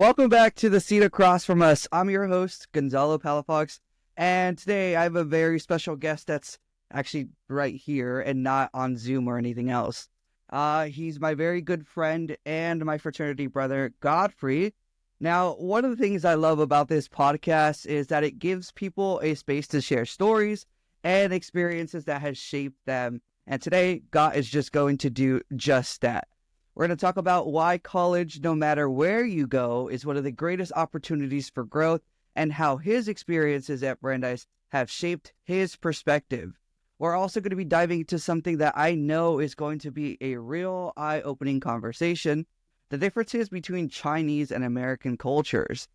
Welcome back to the seat across from us. I'm your host, Gonzalo Palafox, and today I have a very special guest that's actually right here and not on Zoom or anything else. He's my very good friend and my fraternity brother, Gottfried. Now, one of the things I love about this podcast is that it gives people a space to share stories and experiences that has shaped them. And today, Gott is just going to do just that. We're going to talk about why college, no matter where you go, is one of the greatest opportunities for growth and how his experiences at Brandeis have shaped his perspective. We're also going to be diving into something that I know is going to be a real eye-opening conversation, the differences between Chinese and American cultures.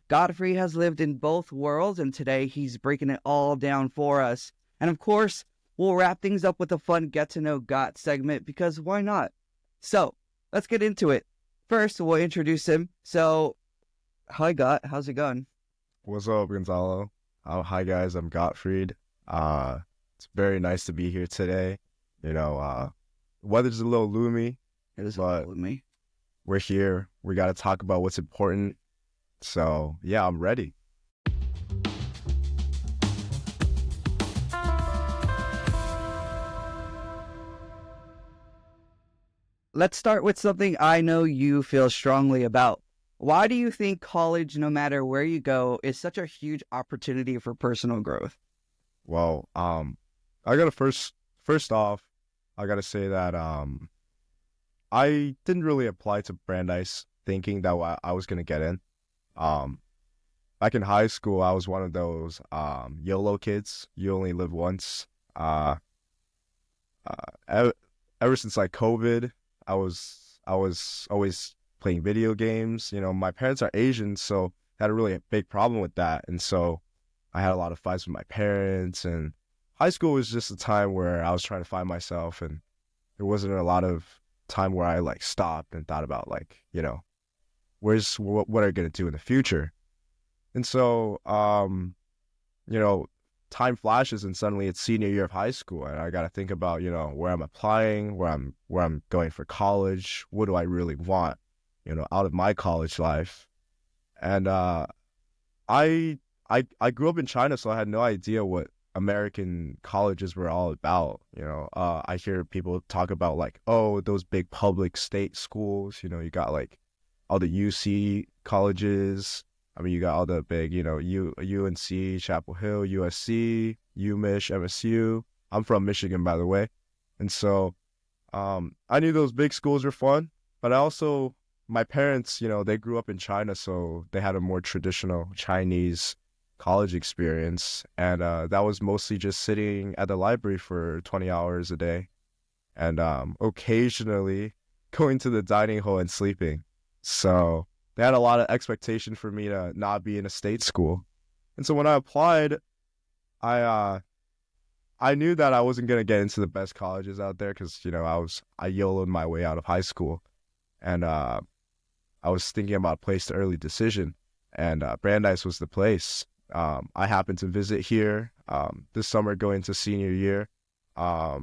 Gottfried has lived in both worlds, and today he's breaking it all down for us. And of course, we'll wrap things up with a fun Get to Know Gott segment, because why not? So, let's get into it. First, we'll introduce him. So, hi, Gott. How's it going? What's up, Gonzalo? Hi, guys. I'm Gottfried. It's very nice to be here today. Weather's a little gloomy. It is but with me. We're here. We got to talk about what's important. So, yeah, I'm ready. Let's start with something I know you feel strongly about. Why do you think college, no matter where you go, is such a huge opportunity for personal growth? Well, I gotta first off, I gotta say that I didn't really apply to Brandeis thinking that I was gonna get in. Um, Back in high school, I was one of those YOLO kids. You only live once. Ever since like COVID, I was always playing video games. My parents are Asian, so I had a really big problem with that, and so I had a lot of fights with my parents. And high school was just a time where I was trying to find myself, and there wasn't a lot of time where I like stopped and thought about what are you gonna do in the future. And so time flashes and suddenly it's senior year of high school and I got to think about, where I'm applying, where I'm going for college, what do I really want, out of my college life. And I I grew up in China, so I had no idea what American colleges were all about. I hear people talk about like, oh, those big public state schools, you got like all the UC colleges. I mean, you got all the big, UNC, Chapel Hill, USC, UMich, MSU. I'm from Michigan, by the way. And so I knew those big schools were fun, but my parents, they grew up in China, so they had a more traditional Chinese college experience. And that was mostly just sitting at the library for 20 hours a day and occasionally going to the dining hall and sleeping. So they had a lot of expectation for me to not be in a state school. And so when I applied, I knew that I wasn't going to get into the best colleges out there because, I YOLO'd my way out of high school. And I was thinking about a place to early decision. And Brandeis was the place. I happened to visit here this summer going to senior year. I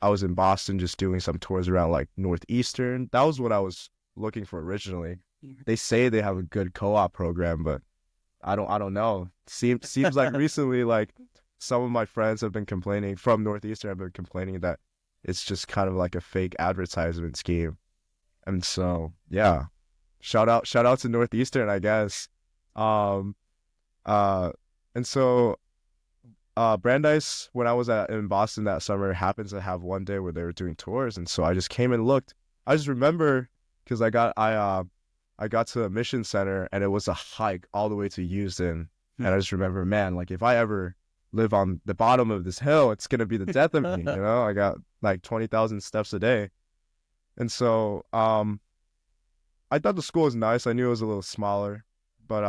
was in Boston just doing some tours around like Northeastern. That was what I was looking for originally. They say they have a good co-op program, but I don't know. Seems like recently, like some of my friends have been complaining from Northeastern have been complaining that it's just kind of like a fake advertisement scheme. And so, yeah, shout out to Northeastern, I guess. And so Brandeis, when I was in Boston that summer, happened to have one day where they were doing tours, and so I just came and looked. I just remember because I got to the mission center and it was a hike all the way to Houston. And I just remember, man, like if I ever live on the bottom of this hill, it's going to be the death of me. I got like 20,000 steps a day. And so, I thought the school was nice. I knew it was a little smaller, but,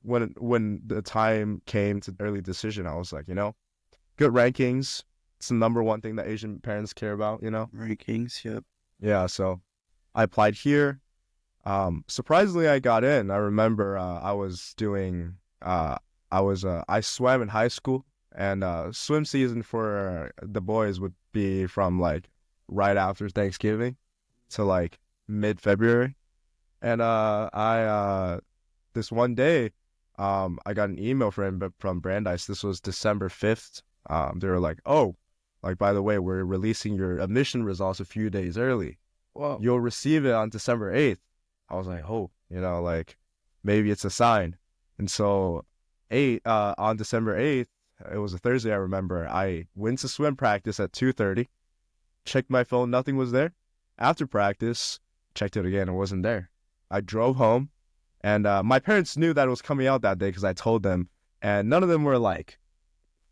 when the time came to early decision, I was like, good rankings. It's the number one thing that Asian parents care about, Rankings, yep. Yeah. So I applied here. Surprisingly, I got in. I remember I swam in high school, and swim season for the boys would be from like right after Thanksgiving to like mid-February. And I this one day, I got an email from Brandeis. This was December 5th. They were like, "Oh, like by the way, we're releasing your admission results a few days early. Whoa. You'll receive it on December 8th." I was like, "Oh, like maybe it's a sign." And so, on December 8th, it was a Thursday. I remember I went to swim practice at 2:30. Checked my phone, nothing was there. After practice, checked it again, it wasn't there. I drove home, and my parents knew that it was coming out that day because I told them, and none of them were like,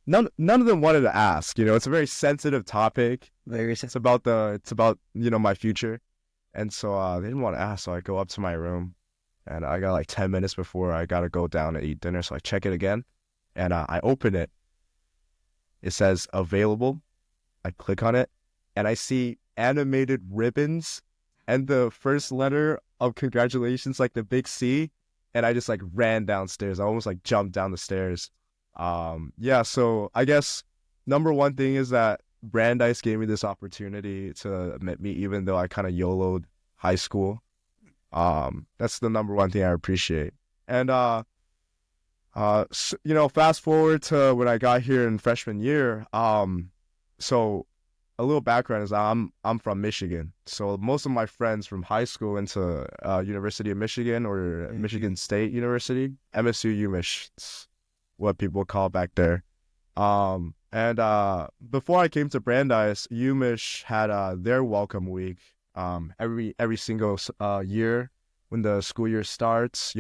none of them wanted to ask. It's a very sensitive topic. Very It's about my future, and so they didn't want to ask. So I go up to my room, and I got like 10 minutes before I gotta go down and eat dinner. So I check it again, and I open it. It says available. I click on it, and I see animated ribbons and the first letter of congratulations, like the big C. And I just like ran downstairs. I almost like jumped down the stairs. Yeah, so I guess number one thing is that Brandeis gave me this opportunity to admit me, even though I kind of YOLO'd high school. That's the number one thing I appreciate. And fast forward to when I got here in freshman year. So a little background is I'm from Michigan, so most of my friends from high school went to University of Michigan or Michigan State University, MSU UMich, it's what people call back there. And before I came to Brandeis, UMich had their welcome week every single year when the school year starts.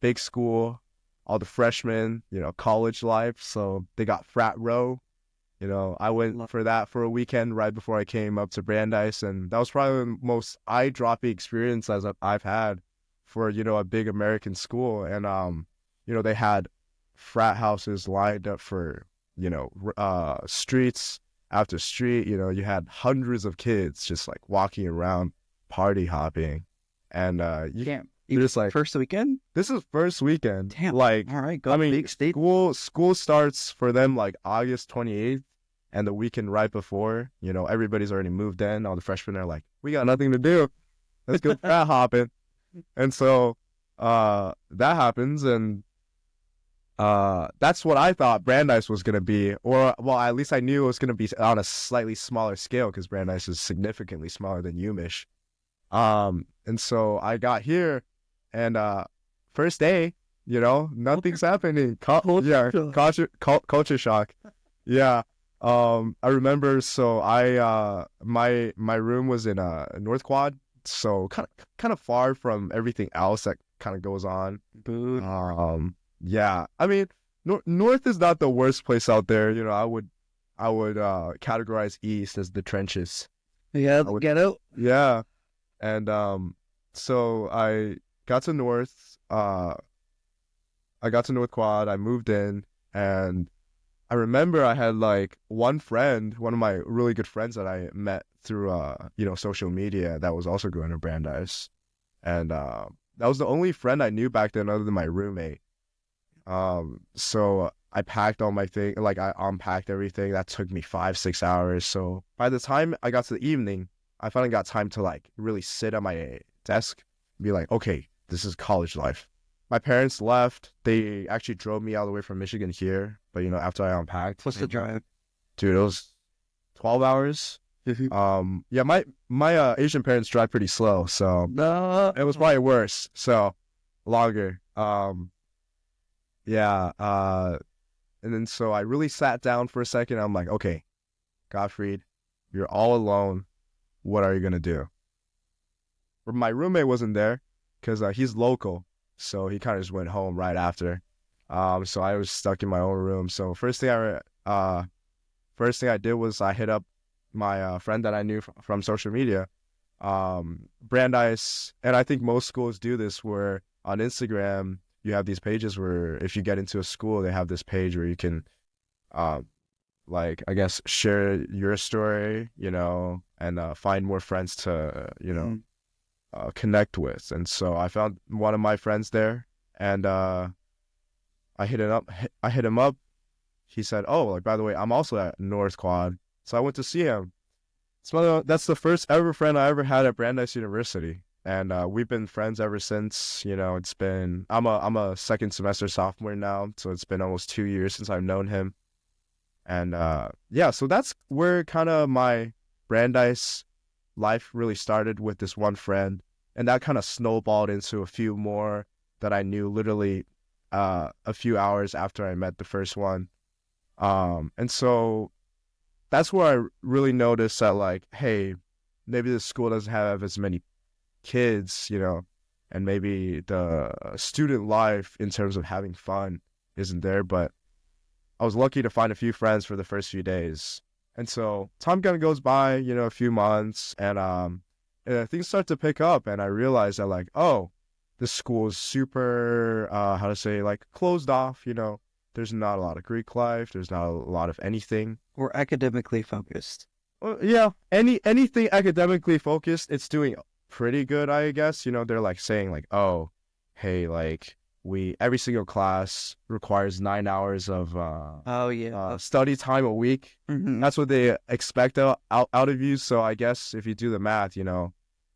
Big school, all the freshmen, college life. So they got frat row. I went for that for a weekend right before I came up to Brandeis, and that was probably the most eye-dropping experience as I've had for, a big American school. And, they had frat houses lined up for, streets after street. You had hundreds of kids just like walking around, party hopping. And Damn. you're just like, First weekend? this is first weekend. Damn. Like, All right, go I mean, big state. school starts for them like August 28th, and the weekend right before, everybody's already moved in. All the freshmen are like, we got nothing to do. Let's go frat hopping. And so that happens, and that's what I thought Brandeis was going to be, or, well, at least I knew it was going to be on a slightly smaller scale because Brandeis is significantly smaller than UMich. And so I got here, and first day, nothing's happening. Culture shock. Yeah. I remember. So my room was in North Quad, so kind of far from everything else that kind of goes on. Yeah. I mean, North is not the worst place out there. I would categorize East as the trenches. Yeah, get out. Yeah. And so I got to North. I got to North Quad. I moved in, and I remember I had like one of my really good friends that I met through social media that was also going to Brandeis, and that was the only friend I knew back then other than my roommate. So I packed all my things, like I unpacked everything. That took me 5-6 hours. So by the time I got to the evening, I finally got time to like really sit at my desk and be like, okay, this is college life. My parents left. They actually drove me all the way from Michigan here. But, after I unpacked. What's the drive? Dude, it was 12 hours. Yeah, my Asian parents drive pretty slow. So No. it was probably worse. So longer. Yeah. And then so I really sat down for a second. I'm like, okay, Gottfried, you're all alone. What are you going to do? My roommate wasn't there because he's local. So he kind of just went home right after. So I was stuck in my own room. So first thing I did was I hit up my friend that I knew from social media, Brandeis. And I think most schools do this where on Instagram, you have these pages where if you get into a school, they have this page where you can, like, I guess, share your story, and find more friends to, connect with. And so I found one of my friends there, and I hit him up. He said, oh, like, by the way, I'm also at North Quad. So I went to see him. So that's the first ever friend I ever had at Brandeis University. and we've been friends ever since. It's been I'm a second semester sophomore now, so it's been almost 2 years since I've known him. And yeah, so that's where kind of my Brandeis life really started, with this one friend, and that kind of snowballed into a few more that I knew literally a few hours after I met the first one. And so that's where I really noticed that, like, hey, maybe the school doesn't have as many kids, and maybe the student life in terms of having fun isn't there. But I was lucky to find a few friends for the first few days. And so time kind of goes by, a few months, and things start to pick up, and I realize that, like, oh, this school is super, how to say, like, closed off. There's not a lot of Greek life. There's not a lot of anything. We're academically focused. Well, yeah, anything academically focused, it's doing pretty good, I guess. They're like saying, like, oh, hey, like, every single class requires 9 hours of Oh yeah. study time a week. Mhm. That's what they expect out of you. So I guess if you do the math,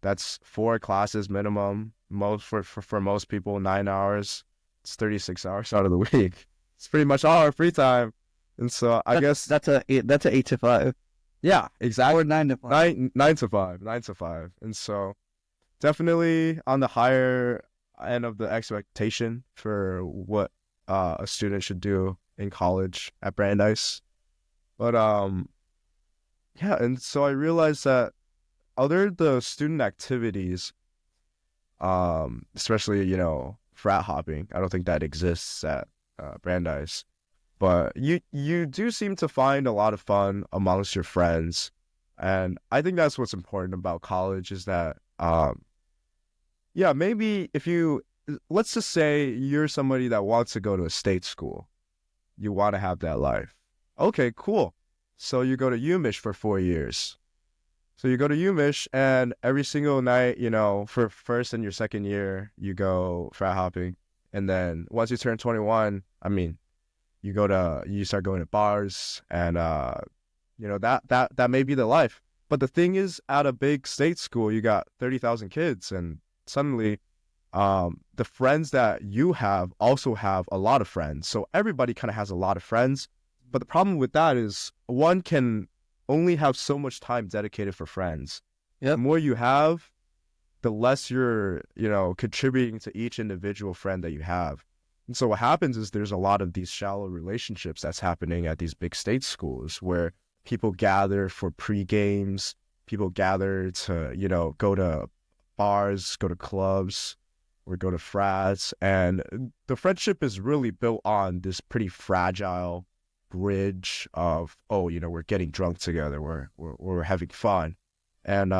that's 4 classes minimum. Most for most people, 9 hours. It's 36 hours out of the week. It's pretty much all our free time. And so I guess That's a 8 to 5 yeah, exactly. or 9 to 5. Nine to five. And so definitely on the higher end of the expectation for what a student should do in college at Brandeis. But yeah, and so I realized that other the student activities, especially, frat hopping, I don't think that exists at Brandeis. But you do seem to find a lot of fun amongst your friends. And I think that's what's important about college, is that yeah, maybe if let's just say you're somebody that wants to go to a state school. You want to have that life. Okay, cool. So you go to UMich for 4 years. So you go to UMich, and every single night, for first and your second year, you go frat hopping. And then once you turn 21, I mean, you start going to bars, and that may be the life. But the thing is, at a big state school, you got 30,000 kids, and suddenly the friends that you have also have a lot of friends. So everybody kind of has a lot of friends. But the problem with that is one can only have so much time dedicated for friends. Yep. The more you have, the less you're, contributing to each individual friend that you have. And so what happens is there's a lot of these shallow relationships that's happening at these big state schools, where people gather for pre-games, people gather to, go to bars, go to clubs, or go to frats. And the friendship is really built on this pretty fragile bridge of, oh, we're getting drunk together, we're having fun. And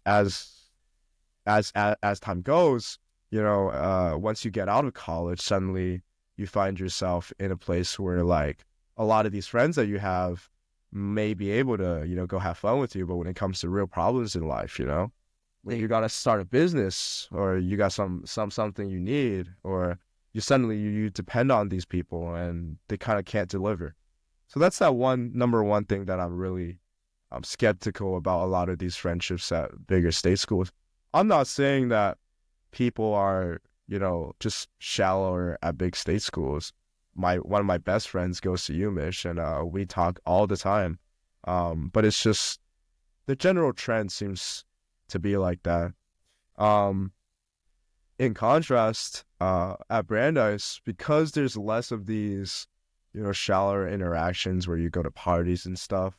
as time goes, once you get out of college, suddenly you find yourself in a place where, like, a lot of these friends that you have may be able to, go have fun with you, but when it comes to real problems in life, when you gotta start a business, or you got something you need, or you depend on these people and they kind of can't deliver. So that's that number one thing that I'm skeptical about a lot of these friendships at bigger state schools. I'm not saying that people are, just shallower at big state schools. One of my best friends goes to UMich, and we talk all the time. But it's just the general trend seems to be like that. In contrast, at Brandeis, because there's less of these, shallower interactions where you go to parties and stuff,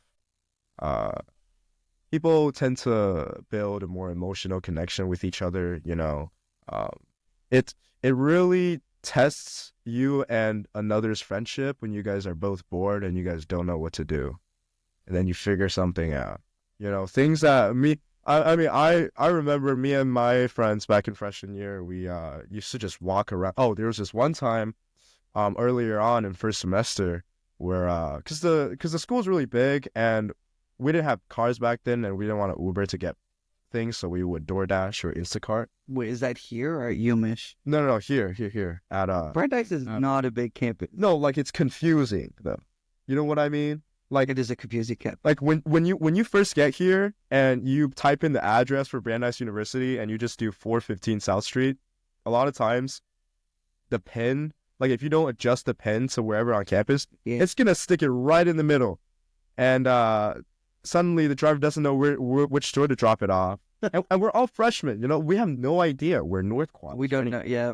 people tend to build a more emotional connection with each other. It really tests you and another's friendship when you guys are both bored and you guys don't know what to do, and then you figure something out. Things that I remember me and my friends back in freshman year, we used to just walk around. Oh, there was this one time earlier on in first semester where because the school's really big, and we didn't have cars back then, and we didn't want to Uber to get things, so we would DoorDash or Instacart. Wait, is that here or at UMich? No, here at Brandeis is not a big campus. no, like, it's confusing though. You know what I mean? Like It is a confusing camp. like when you first get here and you type in the address for Brandeis University and you just do 415 South Street, a lot of times the pin, like if you don't adjust the pin to wherever on campus, Yeah. it's gonna stick it right in the middle, and suddenly the driver doesn't know which store to drop it off, and we're all freshmen, we have no idea where North Quad. We don't know. Yeah.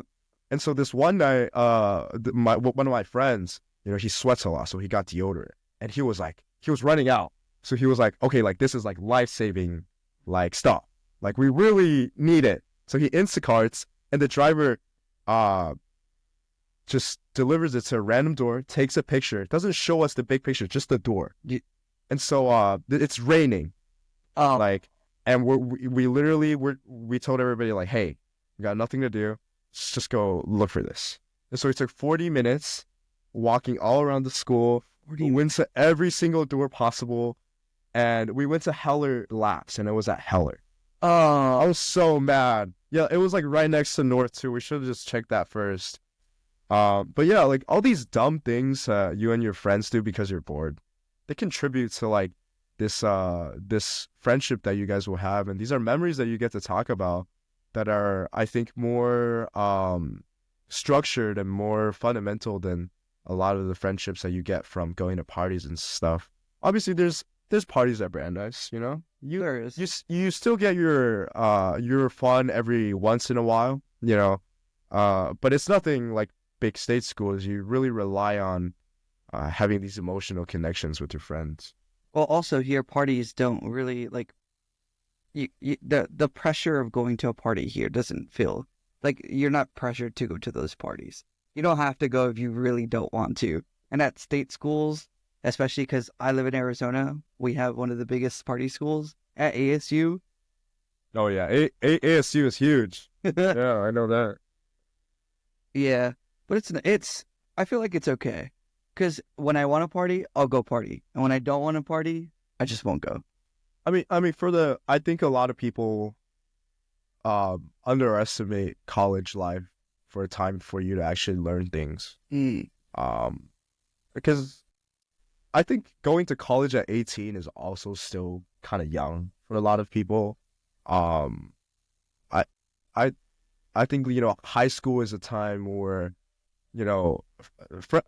And so this one night, one of my friends, he sweats a lot, so he got deodorant, and he was running out, so he was like, okay, like this is like life saving, like stuff, like we really need it. So he Instacarts, and the driver, just delivers it to a random door, takes a picture, doesn't show us the big picture, just the door. And so it's raining, Oh, like, and we told everybody like, hey, we got nothing to do. Let's just go look for this. And so it took 40 minutes walking all around the school. We went to every single door possible, and we went to Heller Labs, and it was at Heller. I was so mad. Yeah, it was like right next to North too. We should have just checked that first. But yeah, like all these dumb things you and your friends do because you're bored, they contribute to like this friendship that you guys will have, and these are memories that you get to talk about that are, I think, more structured and more fundamental than a lot of the friendships that you get from going to parties and stuff. Obviously, there's parties at Brandeis, there is. You still get your fun every once in a while, but it's nothing like big state schools. You really rely on having these emotional connections with your friends. Well, also here parties don't really like the pressure of going to a party here doesn't feel like you're not pressured to go to those parties. You don't have to go if you really don't want to. And at state schools, especially because I live in Arizona, we have one of the biggest party schools at ASU. Oh yeah, ASU is huge. Yeah, I know that. Yeah, but it's I feel like it's okay because when I want to party, I'll go party, and when I don't want to party, I just won't go. I mean, I think a lot of people underestimate college life for a time for you to actually learn things. Mm. Because I think going to college at 18 is also still kind of young for a lot of people. Um, I, I, I think, high school is a time where,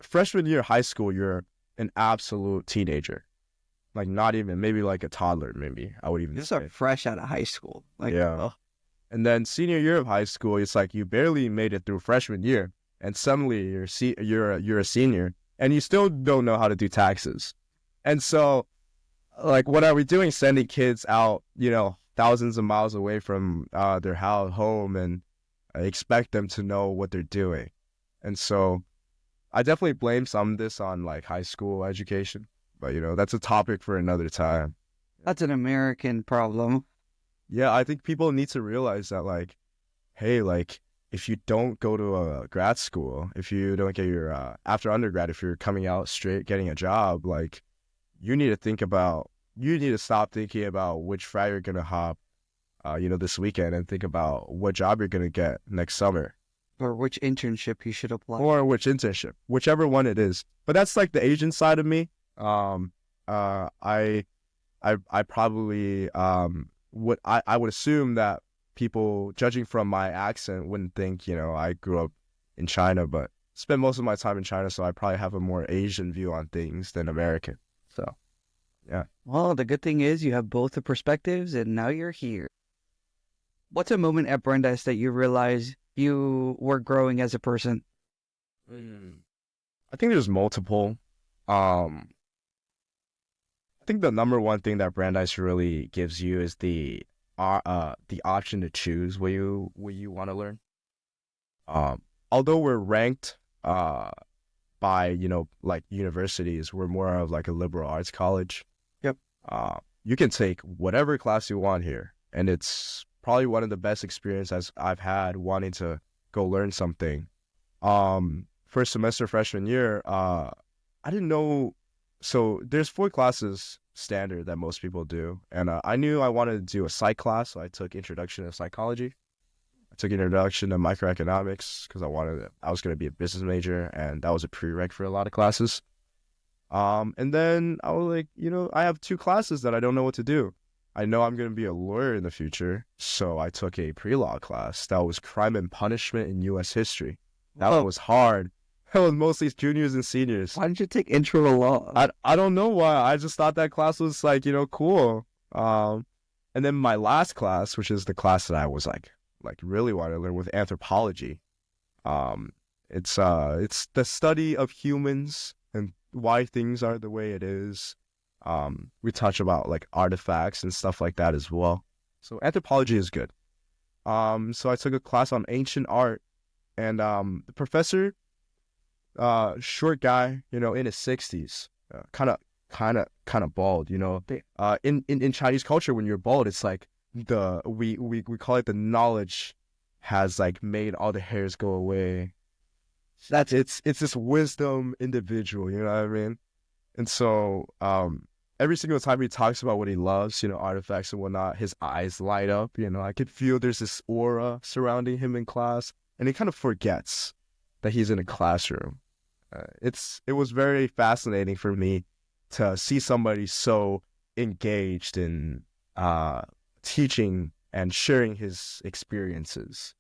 freshman year of high school, you're an absolute teenager. Like not even, maybe like a toddler, maybe I would even You just say. are fresh out of high school, like Yeah. oh, And then senior year of high school, it's like you barely made it through freshman year, and suddenly you're a senior, and you still don't know how to do taxes. And so, like, what are we doing? Sending kids out, thousands of miles away from their home, and expect them to know what they're doing. And so, I definitely blame some of this on like high school education, but that's a topic for another time. that's an American problem. Yeah, I think people need to realize that, like, hey, like, if you don't go to a grad school, if you don't get your, after undergrad, if you're coming out straight, getting a job, like, you need to stop thinking about which frat you're going to hop, this weekend, and think about what job you're going to get next summer. Or which internship you should apply. Or which internship, whichever one it is. But that's like the Asian side of me. I probably, I would assume that people, judging from my accent, wouldn't think, I grew up in China, but spent most of my time in China, so I probably have a more Asian view on things than American. So, yeah. Well, the good thing is you have both the perspectives, and now you're here. What's a moment at Brandeis that you realize you were growing as a person? I think there's multiple. I think the number one thing that Brandeis really gives you is the option to choose what you want to learn. Although we're ranked by like universities, we're more of like a liberal arts college. Yep. You can take whatever class you want here, and it's probably one of the best experiences I've had wanting to go learn something. First semester freshman year, I didn't know. So there's 4 classes standard that most people do, and I knew I wanted to do a psych class, so I took Introduction to Psychology. I took Introduction to Microeconomics because I was going to be a business major, and that was a prereq for a lot of classes. And then I was like, I have two classes that I don't know what to do. I know I'm going to be a lawyer in the future, so I took a pre-law class that was crime and punishment in U.S. history. That one Whoa, was hard. That was mostly juniors and seniors. why didn't you take intro to law? I don't know why. I just thought that class was like, cool. And then my last class, which is the class that I was like really wanted to learn with anthropology. Um, it's the study of humans and why things are the way it is. We touch about like artifacts and stuff like that as well. So anthropology is good. So I took a class on ancient art, and the professor, short guy, in his 60s, kind of bald. In Chinese culture, when you're bald, it's like we call it the knowledge has like made all the hairs go away. That's It's this wisdom individual, you know what I mean? And so every single time he talks about what he loves, artifacts and whatnot, his eyes light up. I could feel there's this aura surrounding him in class, and he kind of forgets that he's in a classroom. It was very fascinating for me to see somebody so engaged in teaching and sharing his experiences.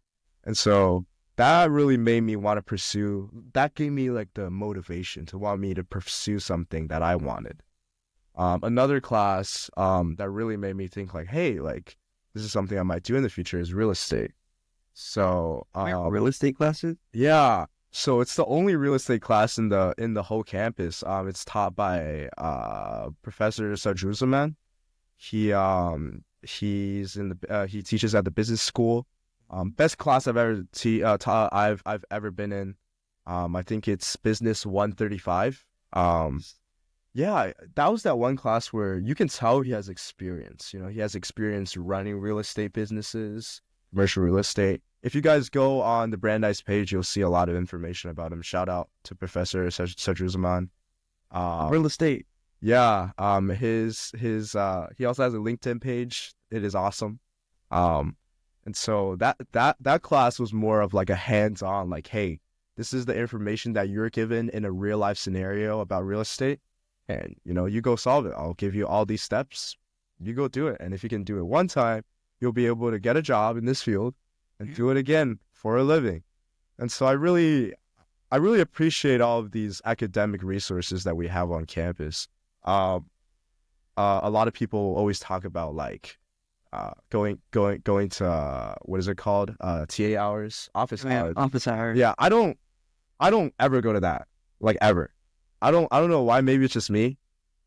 And so that really made me want to pursue, that gave me like the motivation to want me to pursue something that I wanted. Another class that really made me think like, hey, like this is something I might do in the future is real estate. So real estate classes. yeah, so it's the only real estate class in the whole campus. It's taught by Professor Sajruzaman. He teaches at the business school. Best class I've ever I've ever been in. I think it's business 135. Yeah, that was that one class where you can tell he has experience. He has experience running real estate businesses, commercial real estate. If you guys go on the Brandeis page, you'll see a lot of information about him. Shout out to Professor Sajruzaman. Real estate. Yeah, his he also has a LinkedIn page. It is awesome. And so that class was more of like a hands-on, like, hey, this is the information that you're given in a real life scenario about real estate, and you go solve it. I'll give you all these steps. You go do it, and if you can do it one time, you'll be able to get a job in this field and do it again for a living. And so I really appreciate all of these academic resources that we have on campus. A lot of people always talk about like going to what is it called? TA hours, office hours. Office hours. Yeah, I don't ever go to that, like ever. I don't know why. Maybe it's just me,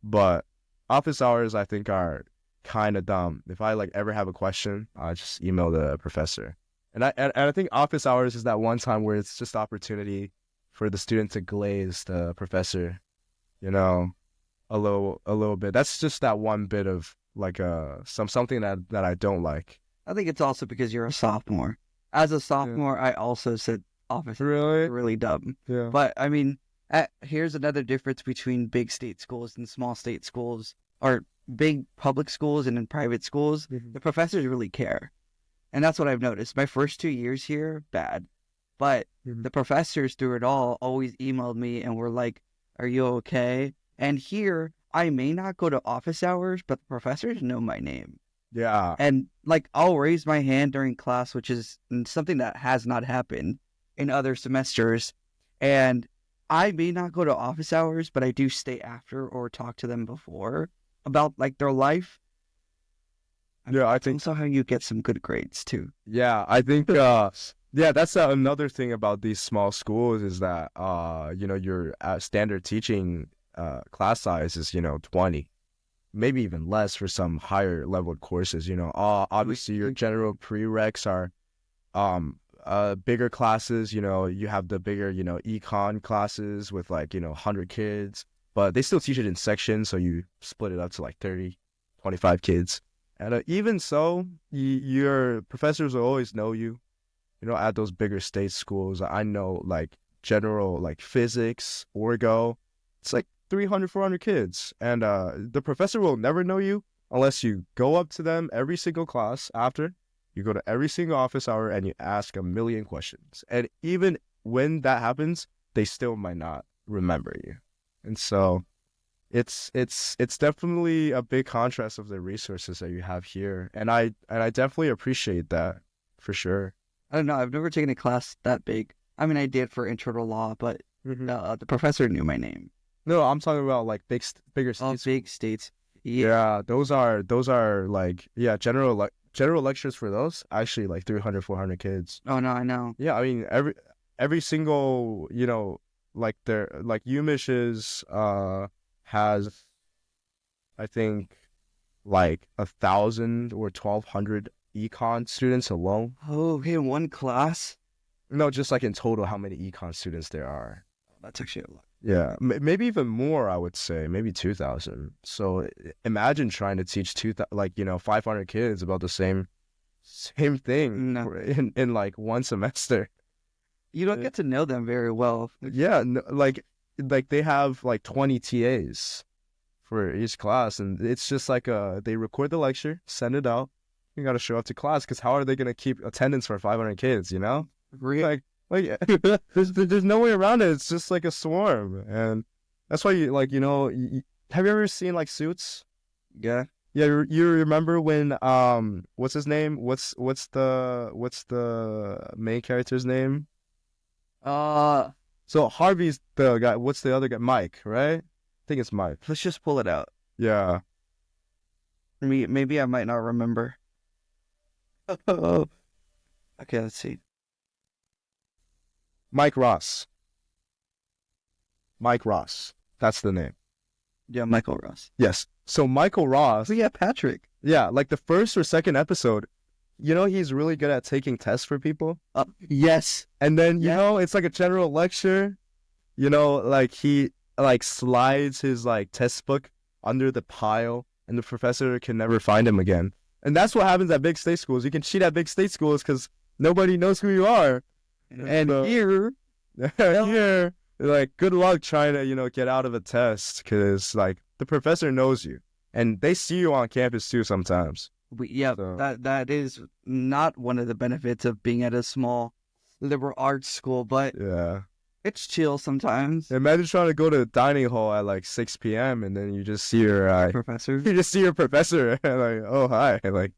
but office hours I think are kind of dumb. If I like ever have a question, I just email the professor. And I think office hours is that one time where it's just opportunity for the student to glaze the professor, a little bit. That's just that one bit of like something that I don't like. I think it's also because you're a sophomore. As a sophomore, I also said office Really? really dumb. Yeah. But I mean, here's another difference between big state schools and small state schools, or big public schools and in private schools. Mhm. The professors really care. And that's what I've noticed. My first 2 years here, bad. But the professors through it all always emailed me and were like, are you okay? And here, I may not go to office hours, but the professors know my name. Yeah. And like, I'll raise my hand during class, which is something that has not happened in other semesters. And I may not go to office hours, but I do stay after or talk to them before about like their life. Yeah, I think Also how you get some good grades too. Yeah, I think yeah, that's another thing about these small schools is that your standard teaching class size is 20, maybe even less for some higher level courses. Obviously your general prereqs are bigger classes. You have the bigger econ classes with like 100 kids, but they still teach it in sections, so you split it up to like 30, 25 kids. And even so, your professors will always know you. At those bigger state schools, I know like general like physics, orgo, it's like 300, 400 kids. And the professor will never know you unless you go up to them every single class after. You go to every single office hour and you ask a million questions. And even when that happens, they still might not remember you. And so it's definitely a big contrast of the resources that you have here, and I definitely appreciate that for sure. I don't know. I've never taken a class that big. I mean, I did for intro to law, but Hmm. the professor knew my name. No, I'm talking about like bigger Oh, states. big states. Yeah. Yeah, those are like, yeah, general lectures for those actually like 300 400 kids. Oh no, I know. Yeah, I mean every single, like their like UMich has, I think, like 1,000 or 1,200 econ students alone. Oh, okay, one class. No, just like in total, how many econ students there are. That's actually a lot. Yeah, maybe even more. I would say maybe 2,000. So imagine trying to teach 2,000, like 500 kids about the same thing No, in like one semester. you don't Uh, get to know them very well. Yeah, no, like they have like 20 TAs for each class, and it's just like they record the lecture, send it out. You got to show up to class, because how are they gonna keep attendance for 500 kids? Real. Like there's no way around it. It's just like a swarm, and that's why have you ever seen like Suits? Yeah. Yeah, you remember when what's his name? What's the main character's name? Uh, So Harvey's the guy. What's the other guy? Mike, right? I think it's Mike. let's just pull it out. Yeah, Maybe I might not remember. Oh, okay. Let's see. Mike Ross. Mike Ross. That's the name. Yeah, Michael Ross. Yes. So Michael Ross. Oh yeah, Patrick. Yeah, like the first or second episode, he's really good at taking tests for people. Yes. And then, Yeah. it's like a general lecture, like he like slides his like test book under the pile, and the professor can never find him again. And that's what happens at big state schools. You can cheat at big state schools because nobody knows who you are. And So, here, here, like, good luck trying to, get out of a test, because like the professor knows you, and they see you on campus too sometimes. yeah, So that is not one of the benefits of being at a small liberal arts school, but yeah. it's chill sometimes. Imagine trying to go to the dining hall at like 6 p.m. and then you just see your Professor. you just see your professor and like, oh hi, like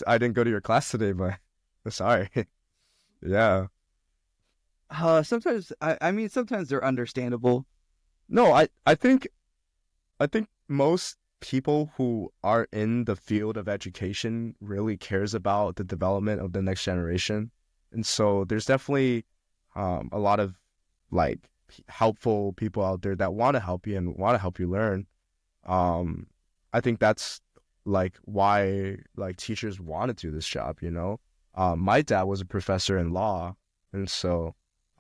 I didn't go to your class today, but sorry. Yeah. Sometimes I mean sometimes they're understandable. No, I think most people who are in the field of education really cares about the development of the next generation. And so there's definitely a lot of like helpful people out there that want to help you and want to help you learn. I think that's like why like teachers want to do this job. My dad was a professor in law, and so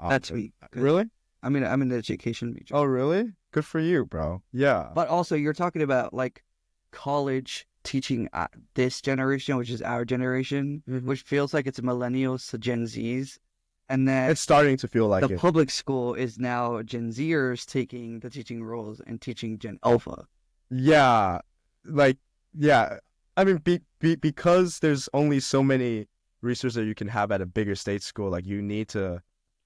That's me. really. I mean, I'm an education major. Oh, really? Good for you, bro. Yeah. But also, you're talking about like college teaching this generation, which is our generation, Mhm. which feels like it's millennials to Gen Zs, and then It's starting to feel like the it. public school is now Gen Zers taking the teaching roles and teaching Gen Alpha. Yeah. Like, yeah. I mean, because there's only so many resources that you can have at a bigger state school, like you need to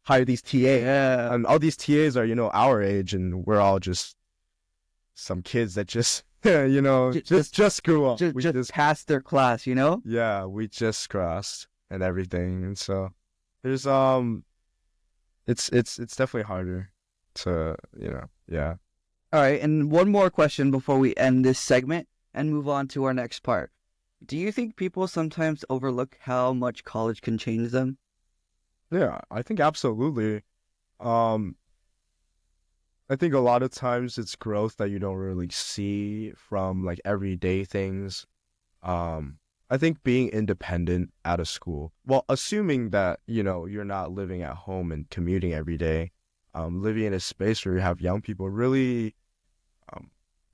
hire these TAs. Yeah, And all these TAs are, our age, and we're all just some kids that just, just grew up. We just passed their class, you know. yeah, we just crossed and everything. And so there's, it's definitely harder to, yeah. All right, and one more question before we end this segment and move on to our next part. Do you think people sometimes overlook how much college can change them? Yeah, I think absolutely. Um, I think a lot of times it's growth that you don't really see from like everyday things. I think being independent out of school, well, assuming that, you're not living at home and commuting every day, living in a space where you have young people really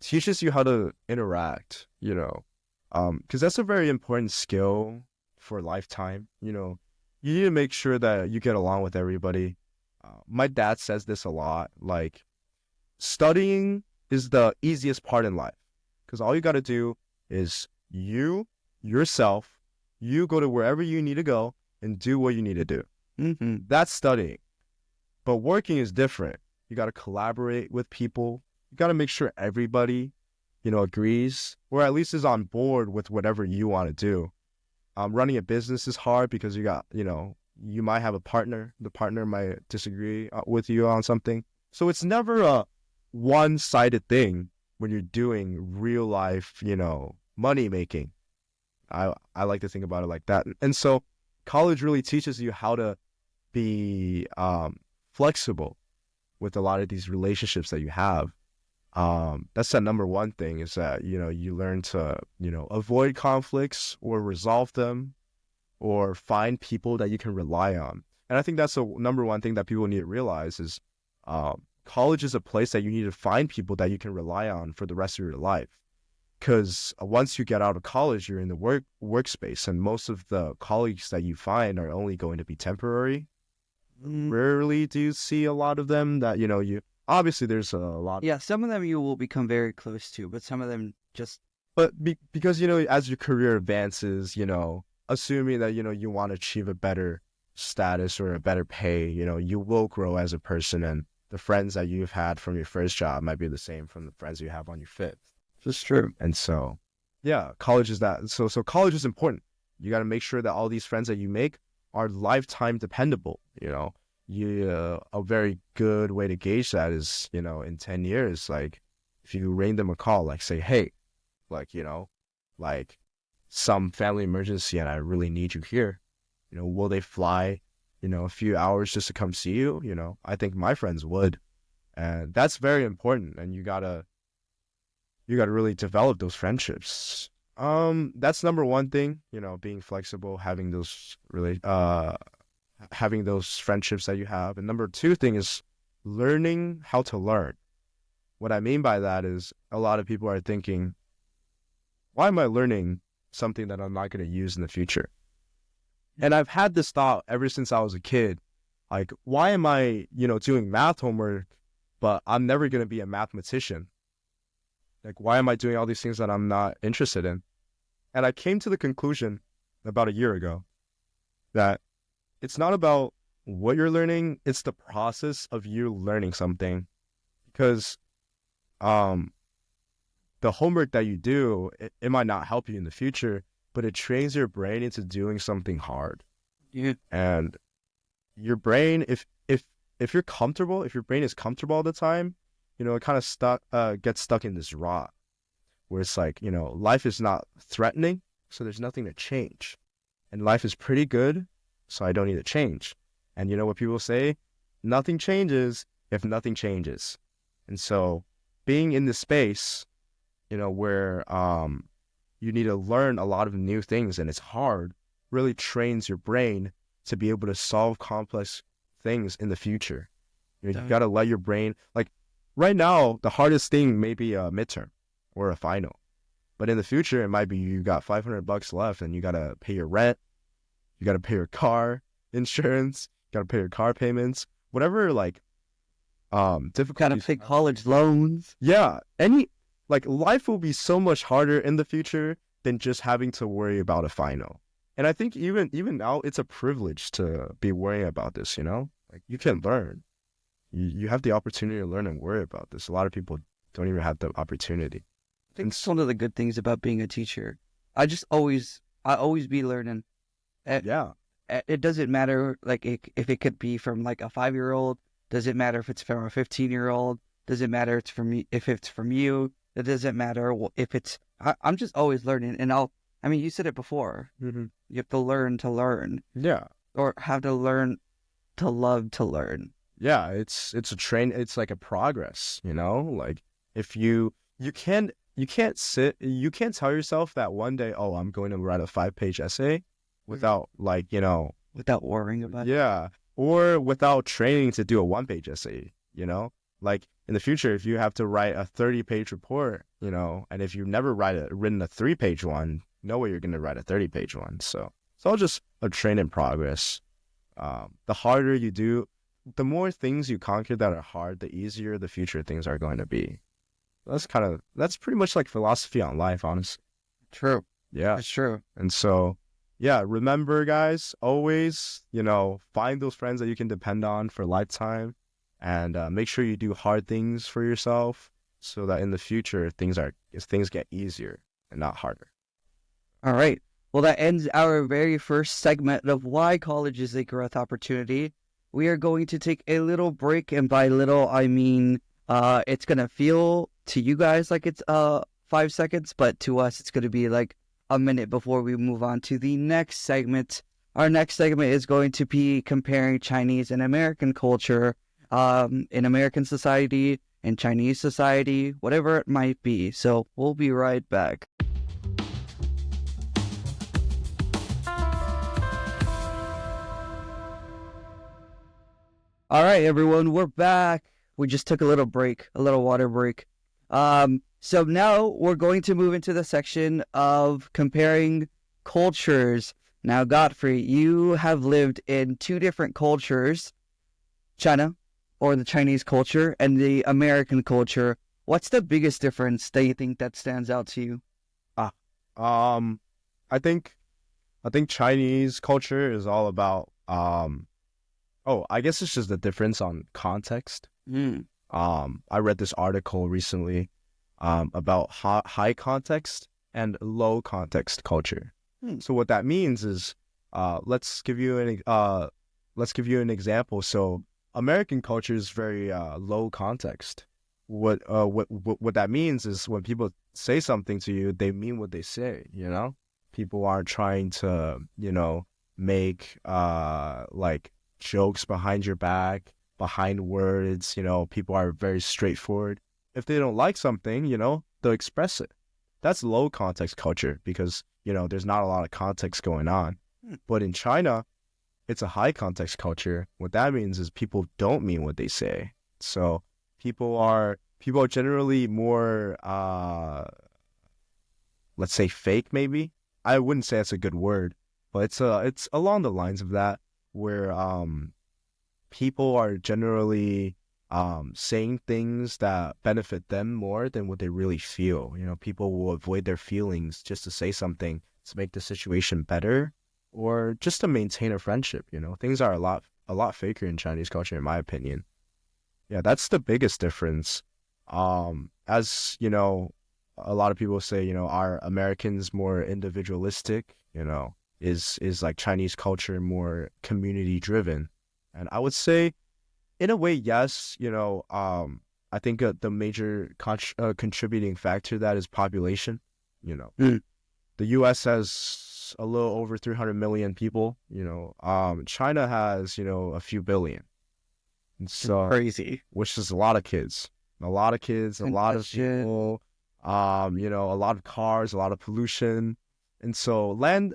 teaches you how to interact, because that's a very important skill for a lifetime. You need to make sure that you get along with everybody. My dad says this a lot, like, studying is the easiest part in life, because all you got to do is yourself, you go to wherever you need to go and do what you need to do. Mm-hmm. That's studying. But working is different. You got to collaborate with people. you got to make sure everybody, agrees or at least is on board with whatever you want to do. Running a business is hard because you got, you might have a partner. The partner might disagree with you on something. So it's never a one-sided thing when you're doing real life, money making. I like to think about it like that. And so college really teaches you how to be flexible with a lot of these relationships that you have. That's the number one thing is that, you learn to, avoid conflicts or resolve them or find people that you can rely on. And I think that's the number one thing that people need to realize is college is a place that you need to find people that you can rely on for the rest of your life. Because once you get out of college, you're in the workspace, and most of the colleagues that you find are only going to be temporary. Rarely do you see a lot of them that, you obviously there's a lot. Yeah, some of them you will become very close to, but some of them just. But because, as your career advances, assuming that, you want to achieve a better status or a better pay, you will grow as a person, and the friends that you've had from your first job might be the same from the friends you have on your fifth. That's true. And so, yeah, college is that. So college is important. You got to make sure that all these friends that you make are lifetime dependable. A very good way to gauge that is, in 10 years, like if you ring them a call, like say, hey, like, like some family emergency and I really need you here, will they fly, a few hours just to come see you? I think my friends would. And that's very important. And you gotta really develop those friendships. That's number one thing, being flexible, having those having those friendships that you have. And number two thing is learning how to learn. What I mean by that is a lot of people are thinking, why am I learning something that I'm not going to use in the future? And I've had this thought ever since I was a kid. Like, why am I, doing math homework, but I'm never going to be a mathematician? Like, why am I doing all these things that I'm not interested in? And I came to the conclusion about a year ago that it's not about what you're learning, it's the process of you learning something. Because the homework that you do, it might not help you in the future, but it trains your brain into doing something hard. Yeah. And your brain, if you're comfortable, if your brain is comfortable all the time, it kind of gets stuck in this rot where it's like, life is not threatening, so there's nothing to change. And life is pretty good, so I don't need to change. And you know what people say? Nothing changes if nothing changes. And so being in this space, where you need to learn a lot of new things and it's hard, really trains your brain to be able to solve complex things in the future. You got to let your brain, like right now, the hardest thing may be a midterm or a final. But in the future, it might be you got $500 left and you got to pay your rent. You got to pay your car insurance. You got to pay your car payments. Whatever, like, difficult. Got to pay college loans. Yeah. Life will be so much harder in the future than just having to worry about a final. And I think even now, it's a privilege to be worrying about this, Like, you can learn. You have the opportunity to learn and worry about this. A lot of people don't even have the opportunity. I think it's one of the good things about being a teacher. I always be learning. Yeah. It doesn't matter, like, if it could be from, like, a 5-year-old. Doesn't matter if it's from a 15-year-old. Doesn't matter if it's from you. It doesn't matter if it's... I'm just always learning. And you said it before. Mm-hmm. You have to learn to learn. Yeah. Or have to learn to love to learn. Yeah, it's a train. It's like a progress, Like, if you can't tell yourself that one day, oh, I'm going to write a 5-page essay without without worrying about it. Yeah, or without training to do a 1-page essay, Like, in the future, if you have to write a 30-page report, and if you've never written a 3-page one, no way you're going to write a 30-page one. So it's all just a train in progress. The harder you do, the more things you conquer that are hard, the easier the future things are going to be. That's pretty much like philosophy on life, honestly. True. Yeah. That's true. And so, yeah, remember, guys, always, find those friends that you can depend on for a lifetime, and make sure you do hard things for yourself. so that in the future things get easier and not harder. All right. Well, that ends our very first segment of why college is a growth opportunity. We are going to take a little break, and by little, I mean it's gonna feel to you guys like it's 5 seconds, but to us, it's gonna be like a minute before we move on to the next segment. Our next segment is going to be comparing Chinese and American culture, in American society, in Chinese society, whatever it might be. So we'll be right back. All right, everyone, we're back. We just took a little break, a little water break. So now we're going to move into the section of comparing cultures. Now, Gottfried, you have lived in two different cultures, China, or the Chinese culture, and the American culture. What's the biggest difference that you think that stands out to you? Ah, I think Chinese culture is all about oh, I guess it's just the difference on context. Mm. I read this article recently about high context and low context culture. So what that means is let's give you an example. So American culture is very low context. What that means is when people say something to you, they mean what they say, you know? People aren't trying to, make like jokes behind your back, behind words, people are very straightforward. If they don't like something, they'll express it. That's low context culture because, there's not a lot of context going on. But in China, it's a high context culture. What that means is people don't mean what they say. So people are generally more let's say fake maybe. I wouldn't say that's a good word, but it's along the lines of that where people are generally saying things that benefit them more than what they really feel. People will avoid their feelings just to say something to make the situation better or just to maintain a friendship. Things are a lot faker in Chinese culture, in my opinion. Yeah, that's the biggest difference. As a lot of people say, are Americans more individualistic? Is like Chinese culture more community driven? And I would say, in a way, yes. I think the major contributing factor to that is population. Mm. The U.S. has a little over 300 million people. China has a few billion, and so Crazy. which is a lot of kids, a lot of Congestion. people. A lot of cars, a lot of pollution, and so land.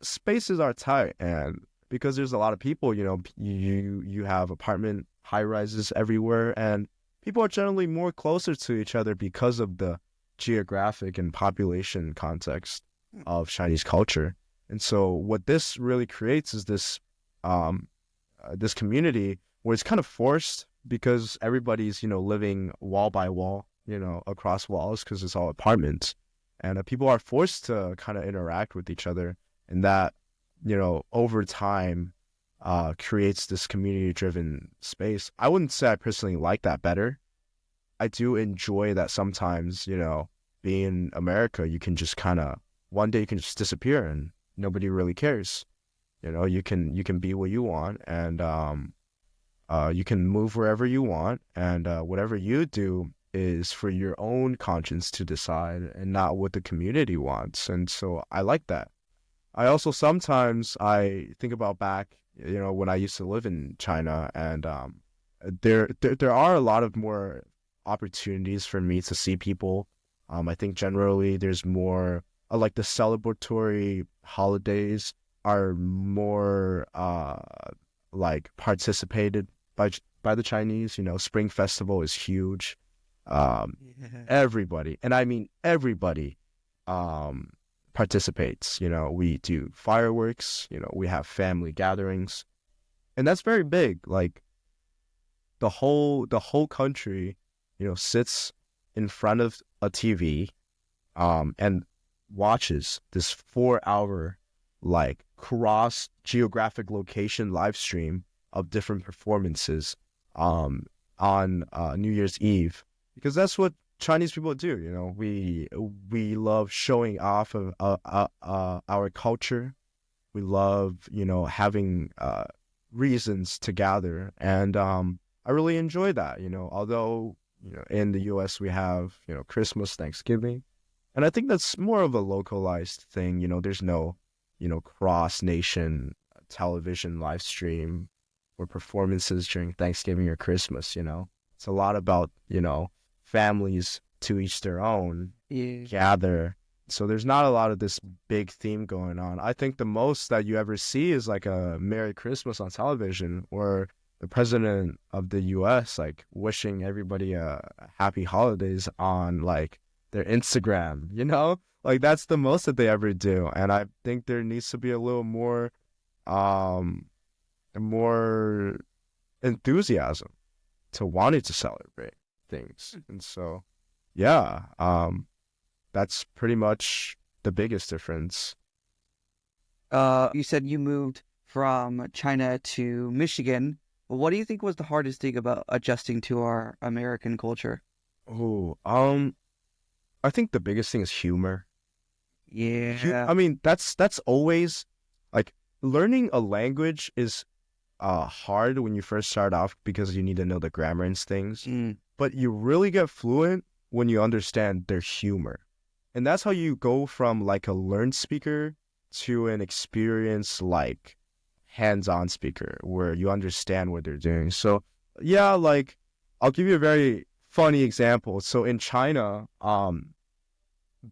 Spaces are tight, and because there's a lot of people, you have apartment high rises everywhere, and people are generally more closer to each other because of the geographic and population context of Chinese culture. And so what this really creates is this community where it's kind of forced because everybody's, living wall by wall, across walls because it's all apartments. And people are forced to kind of interact with each other. And that, over time, creates this community-driven space. I wouldn't say I personally like that better. I do enjoy that sometimes, being in America, you can just one day you can just disappear and nobody really cares. You can be what you want and you can move wherever you want, and whatever you do is for your own conscience to decide and not what the community wants. And so I like that. I also sometimes I think about back, when I used to live in China, and there are a lot of more opportunities for me to see people. I think generally there's more like the celebratory holidays are more like participated by the Chinese. Spring Festival is huge. Yeah. Everybody, and I mean everybody, participates. We do fireworks, we have family gatherings, and that's very big. Like the whole country, sits in front of a TV, and watches this 4 hour like cross geographic location live stream of different performances on New Year's Eve, because that's what Chinese people do. We love showing off of our culture. We love having reasons to gather, and I really enjoy that. Although in the U.S. we have Christmas, Thanksgiving, and I think that's more of a localized thing. There's no cross nation television live stream or performances during Thanksgiving or Christmas. It's a lot about families to each their own Yeah. gather. So there's not a lot of this big theme going on. I think the most that you ever see is like a Merry Christmas on television, or the president of the US like wishing everybody a happy holidays on like their Instagram. Like that's the most that they ever do. And I think there needs to be a little um more enthusiasm to wanting to celebrate things. And so yeah, that's pretty much the biggest difference. You said you moved from China to Michigan. What do you think was the hardest thing about adjusting to our American culture? Oh, I think the biggest thing is humor. Yeah. I mean, that's always like learning a language is hard when you first start off because you need to know the grammar and things. Mm. But you really get fluent when you understand their humor. And that's how you go from like a learned speaker to an experienced like hands-on speaker where you understand what they're doing. So yeah, like I'll give you a very funny example. So in China,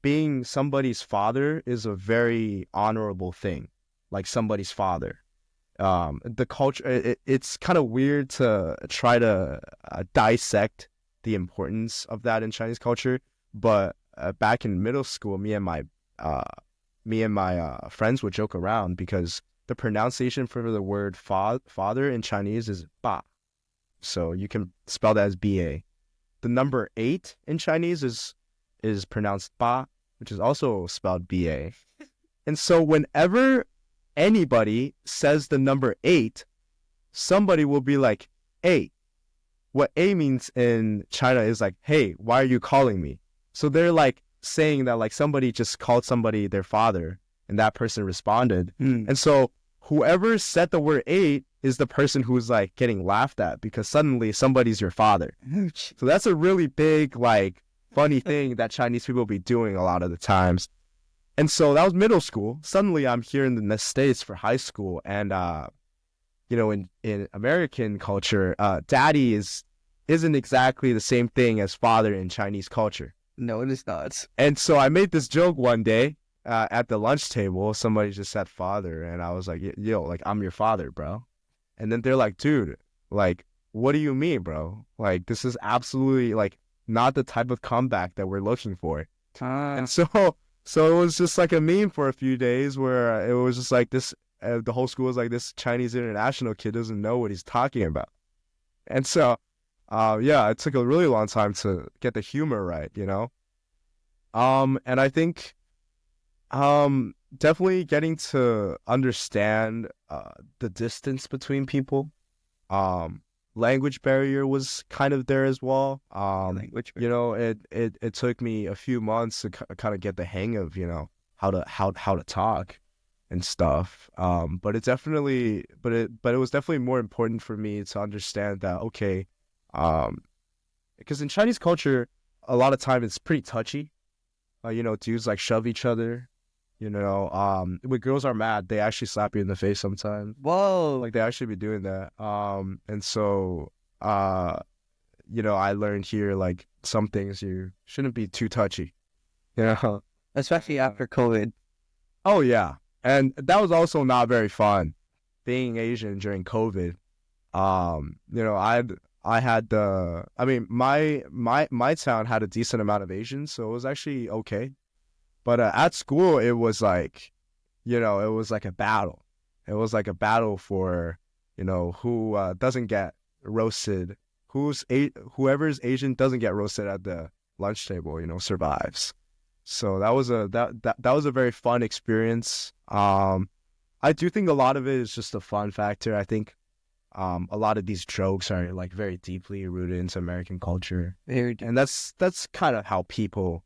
being somebody's father is a very honorable thing, like somebody's father. The culture, it's kind of weird to try to dissect the importance of that in Chinese culture. But back in middle school, me and my friends would joke around because the pronunciation for the word father in Chinese is ba. So you can spell that as ba. The number 8 in Chinese is pronounced ba, which is also spelled ba. And so whenever anybody says the number 8, somebody will be like, "Hey." What A means in China is like, "Hey, why are you calling me?" So they're like saying that like somebody just called somebody their father and that person responded. Mm. And so whoever said the word 8 is the person who's like getting laughed at because suddenly somebody's your father. So that's a really big, like, funny thing that Chinese people be doing a lot of the times. And so that was middle school. Suddenly I'm here in the States for high school. And, in American culture, daddy isn't exactly the same thing as father in Chinese culture. No, it is not. And so I made this joke one day at the lunch table. Somebody just said father. And I was like, yo, like, I'm your father, bro. And then they're like, dude, like, what do you mean, bro? Like, this is absolutely, like, not the type of comeback that we're looking for. And so it was just like a meme for a few days where it was just like this, the whole school was like, this Chinese international kid doesn't know what he's talking about. And so, it took a really long time to get the humor right, And I think, definitely getting to understand the distance between people. Language barrier was kind of there as well. Language barrier. It took me a few months to kind of get the hang of how to talk and stuff. But it was definitely more important for me to understand that because in Chinese culture, a lot of time it's pretty touchy. Dudes like shove each other. When girls are mad, they actually slap you in the face sometimes. Whoa. Like they actually be doing that. And so, I learned here, like some things you shouldn't be too touchy, Especially after COVID. Oh yeah. And that was also not very fun being Asian during COVID. My town had a decent amount of Asians, so it was actually okay. But at school, it was like, it was like a battle. It was like a battle for, who doesn't get roasted. Whoever's Asian doesn't get roasted at the lunch table, survives. So that was a very fun experience. I do think a lot of it is just a fun factor. I think A lot of these jokes are like very deeply rooted into American culture, Very and that's kind of how people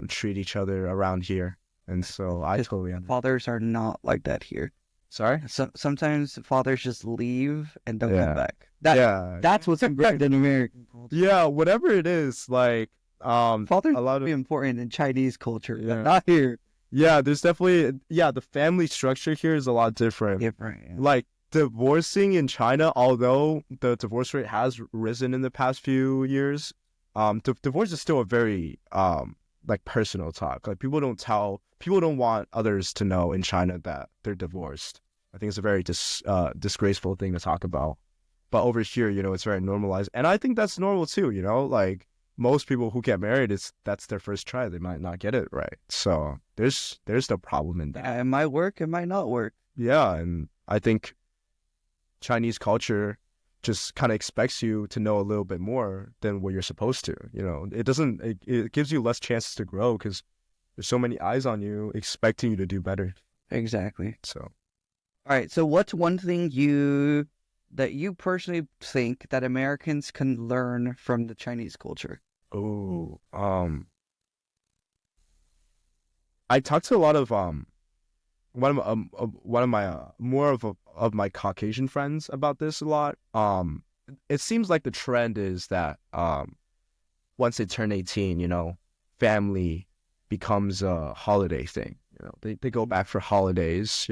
treat each other around here. And so I His totally understand. fathers are not like that here. Sorry? Sometimes fathers just leave and don't come Yeah. back. That's what's important in American culture. Yeah, whatever it is, like Fathers a lot be of important in Chinese culture, but yeah. not here. Yeah, there's definitely the family structure here is a lot different. Different. Yeah. Like divorcing in China, although the divorce rate has risen in the past few years, divorce is still a very like personal talk. Like people don't want others to know in China that they're divorced. I think it's a very disgraceful thing to talk about. But over here, it's very normalized, and I think that's normal too. Like most people who get married, that's their first try. They might not get it right, so there's no problem in that. Yeah, it might work, it might not work. Yeah, and I think Chinese culture just kind of expects you to know a little bit more than what you're supposed to. It doesn't. It gives you less chances to grow because there's so many eyes on you expecting you to do better. Exactly. So, All right. So, what's one thing that you personally think that Americans can learn from the Chinese culture? oh, I talked to a lot of one of my more of my Caucasian friends about this a lot. It seems like the trend is that once they turn 18, family becomes a holiday thing. They go back for holidays.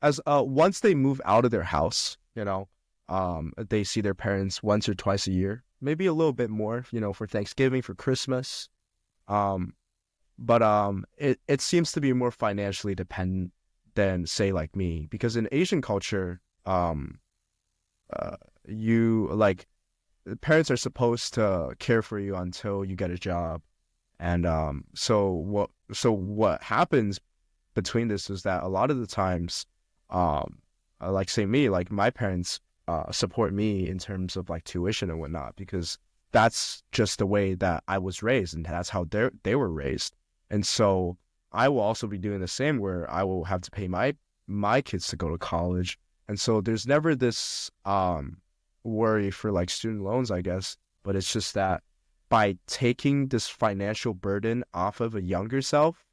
As once they move out of their house, they see their parents once or twice a year, maybe a little bit more. For Thanksgiving, for Christmas. But it seems to be more financially dependent than say like me, because in Asian culture, you like parents are supposed to care for you until you get a job, and so what happens between this is that a lot of the times, like say me, like my parents support me in terms of like tuition and whatnot, because that's just the way that I was raised and that's how they were raised. And so I will also be doing the same, where I will have to pay my kids to go to college. And so there's never this worry for like student loans, I guess, but it's just that by taking this financial burden off of a younger self,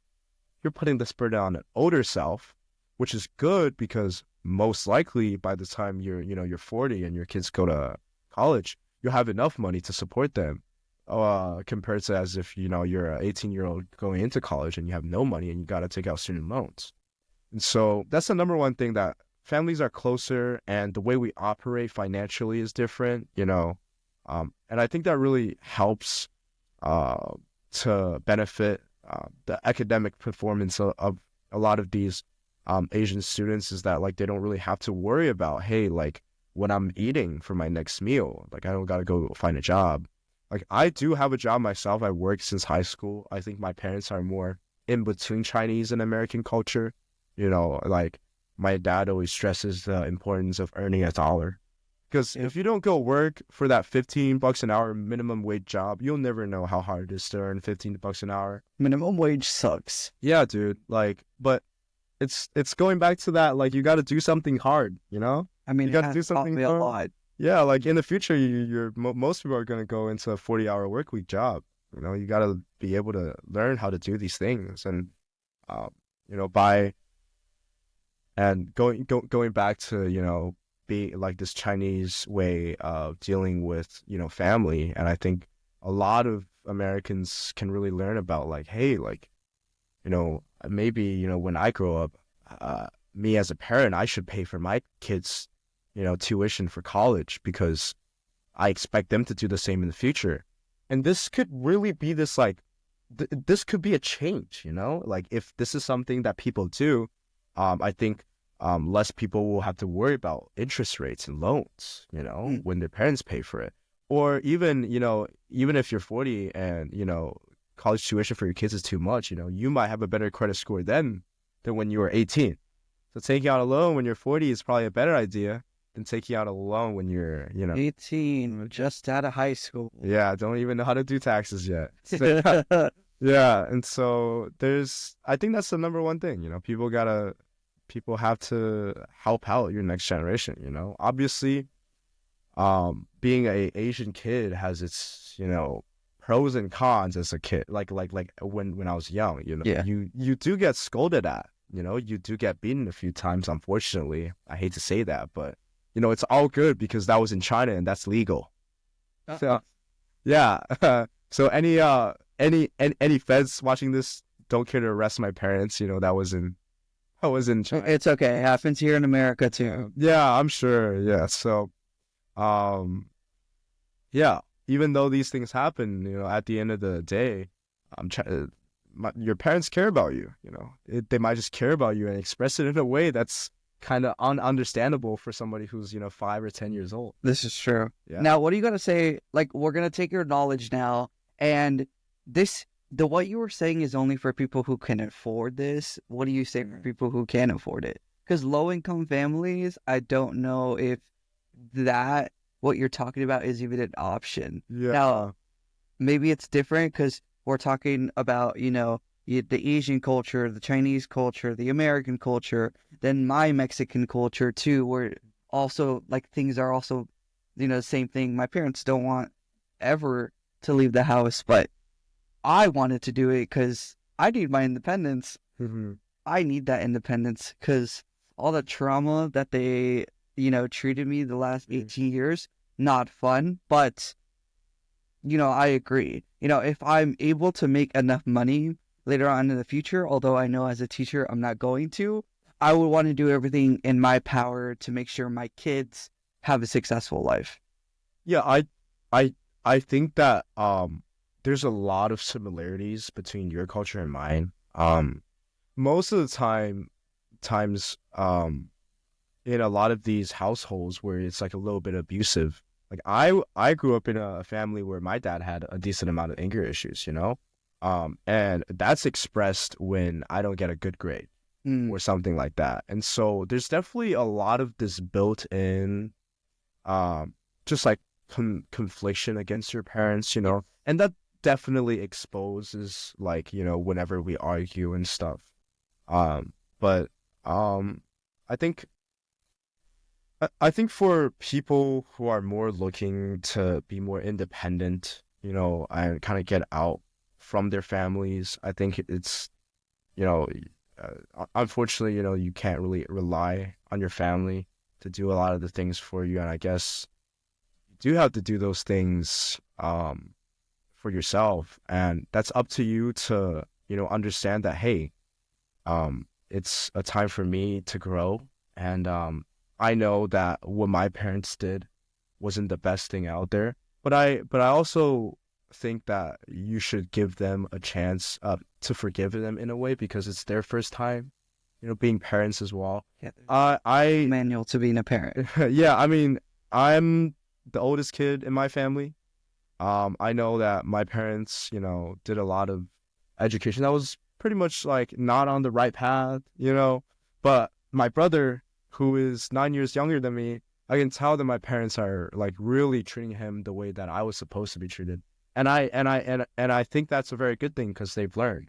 you're putting this burden on an older self, which is good because most likely by the time you're 40 and your kids go to college, you'll have enough money to support them. Compared to as if you're an 18-year-old going into college and you have no money and you got to take out student loans. And so that's the number one thing, that families are closer and the way we operate financially is different. And I think that really helps to benefit the academic performance of a lot of these Asian students, is that like they don't really have to worry about, hey, like when I'm eating for my next meal, like I don't got to go find a job. Like I do have a job myself. I worked since high school. I think my parents are more in between Chinese and American culture. Like my dad always stresses the importance of earning a dollar. Because if you don't go work for that $15 an hour minimum wage job, you'll never know how hard it is to earn $15 an hour. Minimum wage sucks. Yeah, dude. Like, but it's going back to that. Like, you got to do something hard. I mean, You got it to do has taught something me a hard. lot. Yeah, like in the future, most people are going to go into a 40-hour work week job. You got to be able to learn how to do these things, and by going back to be like this Chinese way of dealing with family, and I think a lot of Americans can really learn about, like, hey, like maybe when I grow up, me as a parent, I should pay for my kids tuition for college because I expect them to do the same in the future. And this could really be this like this could be a change, like if this is something that people do, I think less people will have to worry about interest rates and loans, when their parents pay for it. Or even if you're 40 and college tuition for your kids is too much, you might have a better credit score then than when you were 18. So taking out a loan when you're 40 is probably a better idea than taking out a loan when you're 18, just out of high school. Yeah, don't even know how to do taxes yet. Yeah, and so I think that's the number one thing, people have to help out your next generation, Obviously, being a Asian kid has its, pros and cons as a kid. Like when I was young, Yeah. you do get scolded at, you do get beaten a few times, unfortunately. I hate to say that, but it's all good because that was in China and that's legal. So yeah. So any feds watching this don't care to arrest my parents, that was in China. It's okay. It happens here in America too. Yeah, I'm sure. Yeah. So um yeah, even though these things happen, at the end of the day, I'm trying. Your parents care about you. They might just care about you and express it in a way that's kind of ununderstandable for somebody who's 5 or 10 years old. This is true. Yeah. Now, what are you gonna say? Like, we're gonna take your knowledge now, and the what you were saying is only for people who can afford this. What do you say for people who can't afford it? Because low income families, I don't know if that what you're talking about is even an option. Yeah. Now, maybe it's different because we're talking about, the Asian culture, the Chinese culture, the American culture, then my Mexican culture too, where also like things are also, the same thing. My parents don't want ever to leave the house, but I wanted to do it because I need my independence. Mhm. I need that independence because all the trauma that they, treated me the last 18 years, not fun, but I agree. If I'm able to make enough money later on in the future, although I know as a teacher I'm not going to, I would want to do everything in my power to make sure my kids have a successful life. Yeah, I I think that there's a lot of similarities between your culture and mine. Most of the times in a lot of these households where it's like a little bit abusive. Like I grew up in a family where my dad had a decent amount of anger issues, and that's expressed when I don't get a good grade Mm, or something like that. And so there's definitely a lot of this built-in, just like confliction against your parents, and that definitely exposes like, whenever we argue and stuff. But I think I think for people who are more looking to be more independent, and kind of get out from their families, I think it's, you know, unfortunately, you can't really rely on your family to do a lot of the things for you. And I guess you do have to do those things for yourself. And that's up to you to, understand that, hey, it's a time for me to grow. And I know that what my parents did wasn't the best thing out there. But I also think that you should give them a chance to forgive them in a way because it's their first time, being parents as well. yeah, I manual to being a parent. yeah, I mean, I'm the oldest kid in my family. I know that my parents, did a lot of education that was pretty much like not on the right path, but my brother, who is 9 years younger than me, I can tell that my parents are like really treating him the way that I was supposed to be treated. And I think that's a very good thing because they've learned.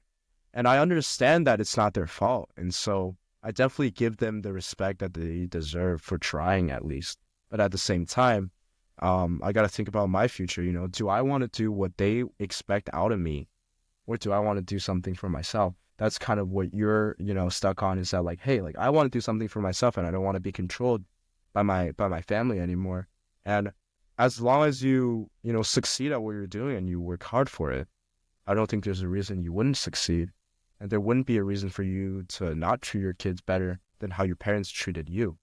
And I understand that it's not their fault. And so I definitely give them the respect that they deserve for trying at least. But at the same time, I got to think about my future. Do I want to do what they expect out of me, or do I want to do something for myself? That's kind of what you're, stuck on, is that like, hey, like I want to do something for myself and I don't want to be controlled by my family anymore. And as long as you, succeed at what you're doing and you work hard for it, I don't think there's a reason you wouldn't succeed. And there wouldn't be a reason for you to not treat your kids better than how your parents treated you.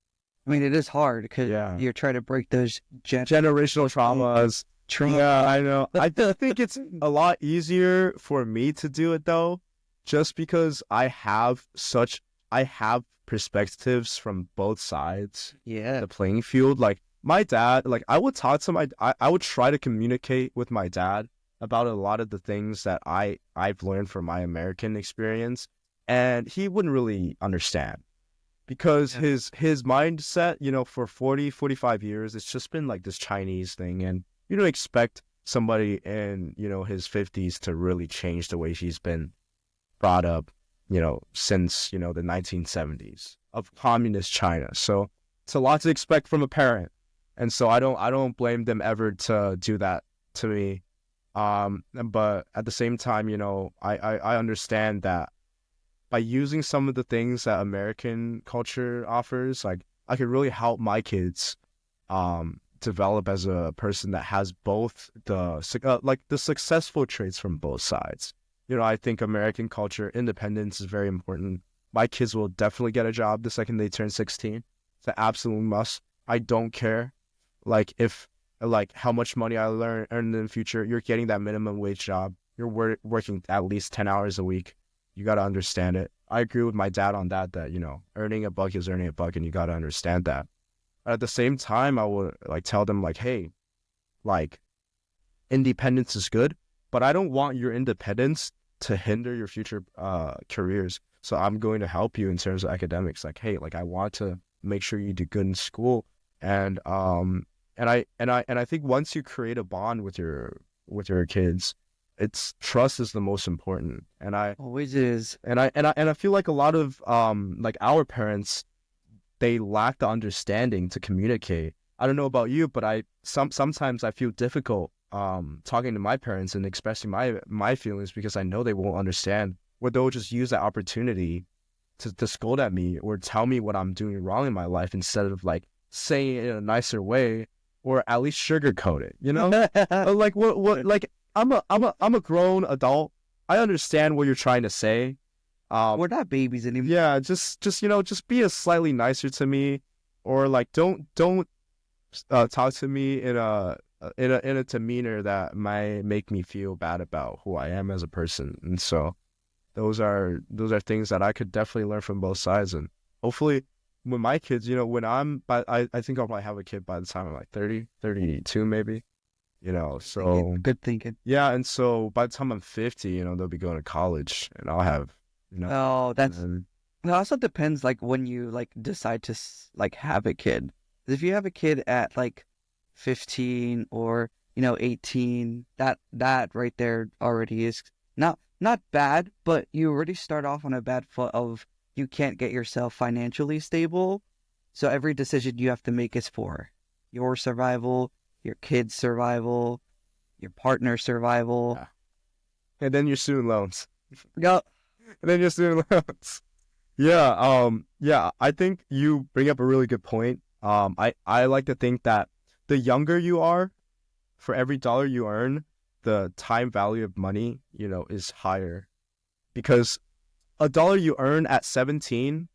I mean, it is hard because Yeah. you're trying to break those Generational traumas. trauma. Yeah, I know. I think it's a lot easier for me to do it though, just because I have perspectives from both sides Yeah. the playing field. Like my dad, like I would talk to I would try to communicate with my dad about a lot of the things that I've learned from my American experience, and he wouldn't really understand because Yeah. his mindset, for 40, 45 years, it's just been like this Chinese thing, and you don't expect somebody in, his 50s to really change the way he's been brought up, since, the 1970s of communist China. So it's a lot to expect from a parent. And so I don't blame them ever to do that to me. But at the same time, I understand that by using some of the things that American culture offers, like I could really help my kids develop as a person that has both the successful traits from both sides. I think American culture, independence is very important. My kids will definitely get a job the second they turn 16. It's an absolute must. I don't care, if how much money I earn in the future. You're getting that minimum wage job. You're working at least 10 hours a week. You got to understand it. I agree with my dad on that, earning a buck is earning a buck, and you got to understand that. But at the same time, I would tell them hey, independence is good, but I don't want your independence to hinder your future careers. So I'm going to help you in terms of academics. Hey, I want to make sure you do good in school. And I think once you create a bond with your kids, it's trust is the most important. And I Always is. and I feel like a lot of our parents, they lack the understanding to communicate. I don't know about you, but sometimes I feel difficult talking to my parents and expressing my feelings because I know they won't understand, or they'll just use that opportunity to scold at me or tell me what I'm doing wrong in my life instead of saying it in a nicer way, or at least sugarcoat it. What I'm a grown adult. I understand what you're trying to say. We're not babies anymore. Yeah, just be a slightly nicer to me, or don't talk to me in a demeanor that might make me feel bad about who I am as a person. And so those are things that I could definitely learn from both sides. And hopefully when my kids, when I think I'll probably have a kid by the time I'm 30, 32 maybe, so Good thinking. yeah. And so by the time I'm 50, they'll be going to college, and I'll have, Oh, and it also depends when you decide to have a kid. 'Cause if you have a kid at 15 or 18, that right there already is not bad, but you already start off on a bad foot of you can't get yourself financially stable. So every decision you have to make is for your survival, your kid's survival, your partner's survival. yeah. And then your student loans. Yeah. And then your student loans. Yeah, yeah, I think you bring up a really good point. I like to think that the younger you are, for every dollar you earn, the time value of money, is higher. Because a dollar you earn at 17,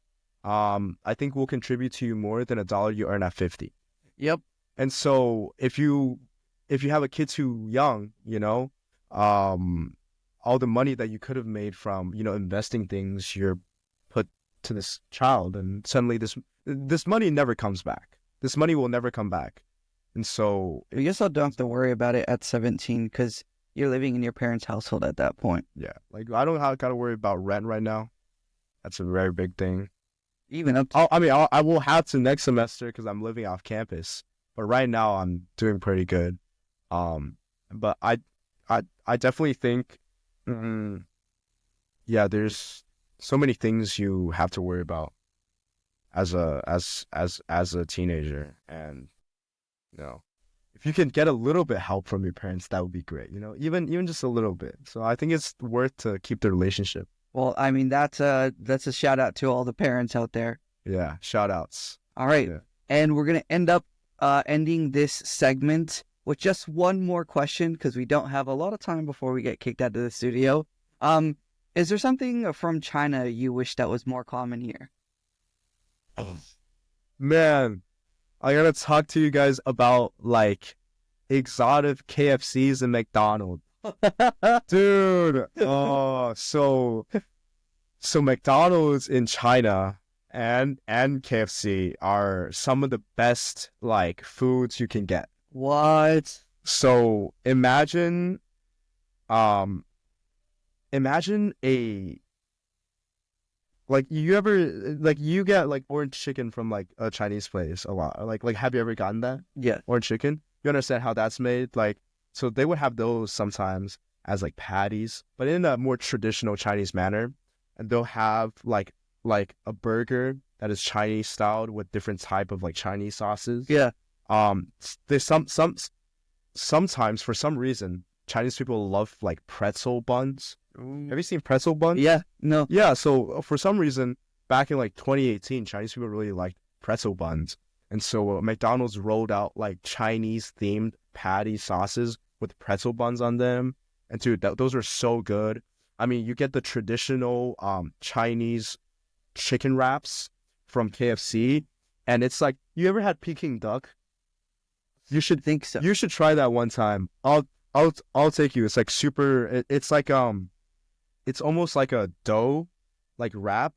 I think will contribute to you more than a dollar you earn at 50. Yep. And so if you have a kid too young, all the money that you could have made from, investing things, you're put to this child, and suddenly this money never comes back. This money will never come back. And so You also don't have to worry about it at 17 because you're living in your parents' household at that point. yeah, I don't got to worry about rent right now. That's a very big thing. Even up to I will have to next semester because I'm living off campus. But right now I'm doing pretty good. But I definitely think, yeah, there's so many things you have to worry about as a teenager, and if you can get a little bit help from your parents, that would be great. Even just a little bit. So I think it's worth to keep the relationship. Well, I mean, that's a shout out to all the parents out there. Yeah, shout outs. All right. Yeah. And we're going to end up ending this segment with just one more question because we don't have a lot of time before we get kicked out of the studio. Is there something from China you wish that was more common here? Man, I gotta talk to you guys about exotic KFCs and McDonald's. Dude. Oh, so McDonald's in China and KFC are some of the best foods you can get. What? So imagine a you ever you get orange chicken from a Chinese place a lot. Have you ever gotten that? Yeah. Orange chicken? You understand how that's made? So they would have those sometimes as patties, but in a more traditional Chinese manner. And they'll have a burger that is Chinese styled with different type of Chinese sauces. Yeah. There's sometimes for some reason Chinese people love like pretzel buns. Have you seen pretzel buns? Yeah, no. Yeah, so for some reason, back in like 2018, Chinese people really liked pretzel buns. And so McDonald's rolled out like Chinese themed patty sauces with pretzel buns on them. And dude, those are so good. I mean, you get the traditional Chinese chicken wraps from KFC, and it's like, you ever had Peking duck? You should Think so. you should try that one time. I'll take you. It's like super. It's like it's almost like a dough, like wrap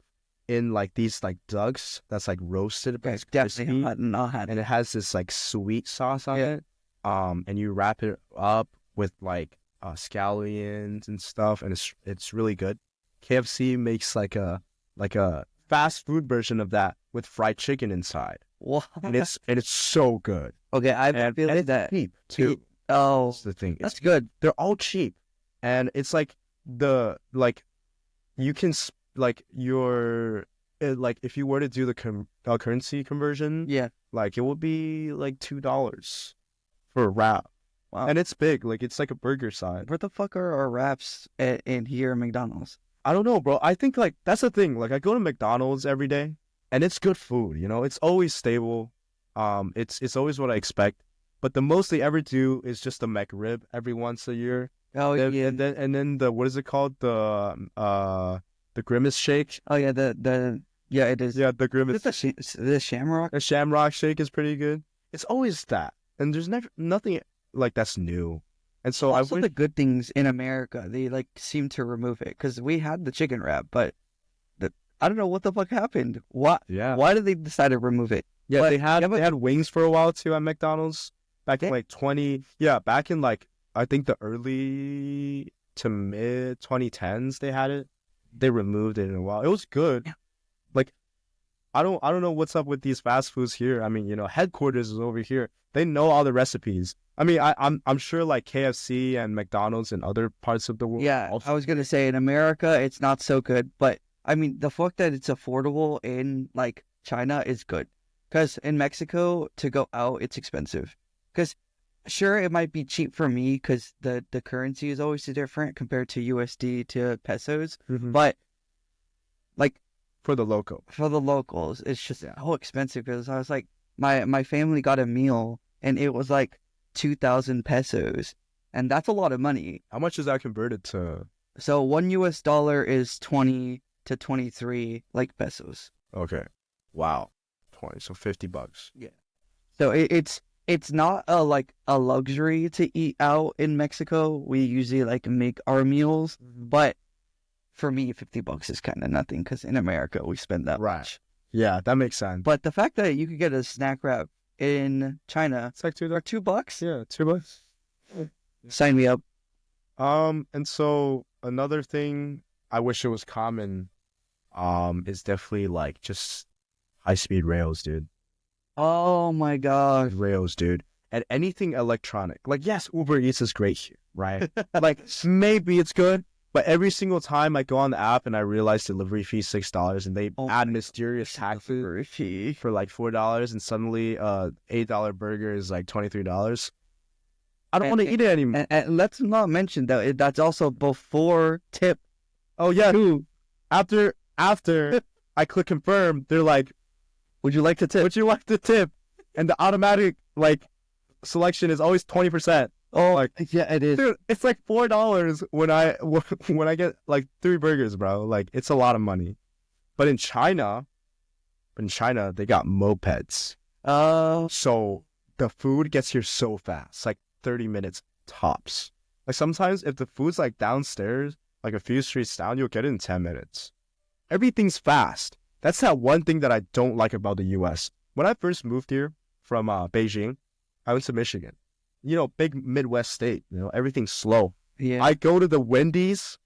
in like these like ducks that's like roasted, but Okay, it's definitely crispy, not had and it. it has this like sweet sauce on Yeah. it. And you wrap it up with like scallions and stuff, and it's really good. KFC makes like a fast food version of that with fried chicken inside, What? and it's so good. Okay, I And feel it's that. cheap too. Oh, That's the thing. that's good. They're all cheap, and it's like you can like like if you were to do the currency conversion, Yeah. like it would be like $2 for a wrap, Wow. and it's big. Like it's like a burger size. Where the fuck are our wraps in here at McDonald's? I don't know, bro. I think like that's the thing. Like I go to McDonald's every day, and it's good food. You know, it's always stable. It's always what I expect. But the most they ever do is just a McRib every once a year. Oh yeah. And then the what is it called? The Grimace shake. Oh yeah. The yeah. It is. Yeah, the Grimace. The Shamrock. The Shamrock shake is pretty good. It's always that, and there's never nothing like that's new. And so Also, I wish the good things in America, they like seem to remove it because we had the chicken wrap, but I don't know what the fuck happened. yeah. Why did they decide to remove it? Yeah, But- they had wings for a while too at McDonald's back in Yeah. like back in like I think the early to mid 2010s they had it. They removed it in a while. It was good. Yeah. Like I don't know what's up with these fast foods here. I mean, you know, headquarters is over here. They know all the recipes. I mean, I'm sure like KFC and McDonald's and other parts of the world. Yeah, also- I was gonna say in America it's not so good, but I mean the fact that it's affordable in like China is good. Because in Mexico to go out it's expensive. Because sure it might be cheap for me because the currency is always different compared to USD to pesos, Mhm. but like for the local. for the locals it's just so expensive. Because I was like my family got a meal and it was like 2,000 pesos, and that's a lot of money. How much is that converted to? So $1 is 20 to 23 like pesos. Okay. Wow. 20, so $50. So it's not like a luxury to eat out in Mexico. We usually like make our meals, but for me, $50 is kind of nothing because in America we spend that Right. much. Yeah, that makes sense. But the fact that you could get a snack wrap in China It's like for $2, Yeah, $2. sign me up. And so another thing I wish it was common, is definitely like just high-speed rails, dude. Oh my gosh. Rails, dude. And anything electronic. Like, yes, Uber Eats is great here, right? Like, maybe it's good, but every single time I go on the app and I realize delivery fee is $6 and they Oh add my mysterious taxes Griffey. for like $4 and suddenly $8 burger is like $23. I don't want to eat it anymore. And let's not mention that that's also before tip. Oh yeah, after I click confirm, they're like, Would you like to tip? "Would you like to tip?" And the automatic like selection is always 20%. Oh, like, yeah, it is. Dude, it's like $4 when I get like 3 burgers, bro. Like it's a lot of money. But in China, they got mopeds, so the food gets here so fast, like 30 minutes tops. Like sometimes if the food's like downstairs, like a few streets down, you'll get it in 10 minutes. Everything's fast. That's that one thing that I don't like about the U.S. When I first moved here from Beijing, I went to Michigan. You know, big Midwest state. You know, everything's slow. Yeah. I go to the Wendy's.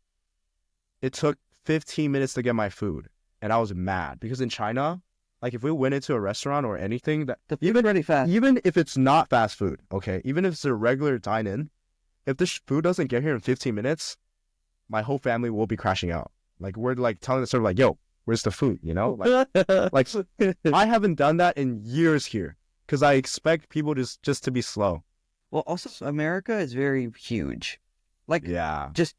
It took 15 minutes to get my food, and I was mad because in China, like if we went into a restaurant or anything, that The food's really fast. even if it's not fast food, okay, even if it's a regular dine-in, if the food doesn't get here in 15 minutes, my whole family will be crashing out. Like we're like telling the server like, "Yo, where's the food?" You know, like I haven't done that in years here. because I expect people just to be slow. Well, also America is very huge. Like Yeah. just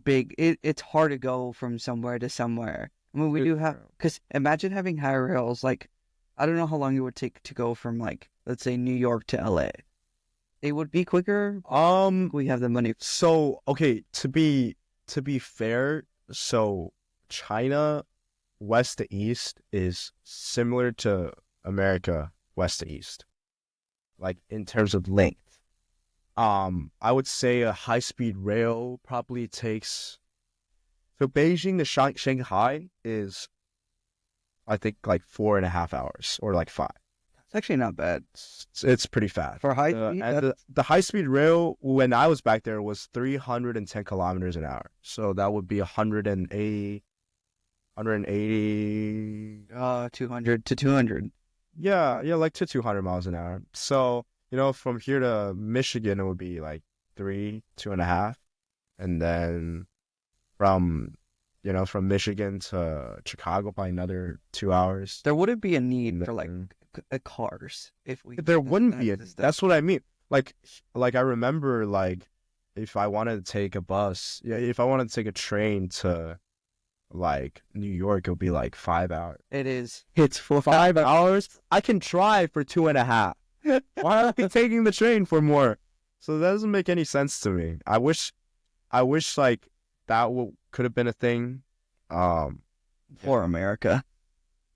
big. It's hard to go from somewhere to somewhere. I mean, we do have, because imagine having high rails. Like, I don't know how long it would take to go from, like, let's say New York to LA. It would be quicker. We have the money. So okay, to be fair, so China west to east is similar to America west to east, like in terms of length. I would say a high-speed rail probably takes, so Beijing to Shanghai is, I think, like 4.5 hours or like 5. It's actually not bad It's pretty fast. for high speed. And the high-speed rail when I was back there was 310 kilometers an hour. So that would be 180, 200 to 200. yeah, like to 200 miles an hour. So, from here to Michigan, it would be like 2.5. And then from, from Michigan to Chicago, probably another 2 hours. There wouldn't be a need for like cars if we. There wouldn't be. That's That's what I mean. Like I remember, like, if I wanted to take a bus, if I wanted to take a train to, like, New York, it would be like 5 hours. It is. It's for 5 hours? I can drive for 2.5. Why am I taking the train for more? So that doesn't make any sense to me. I wish like that could have been a thing. For America.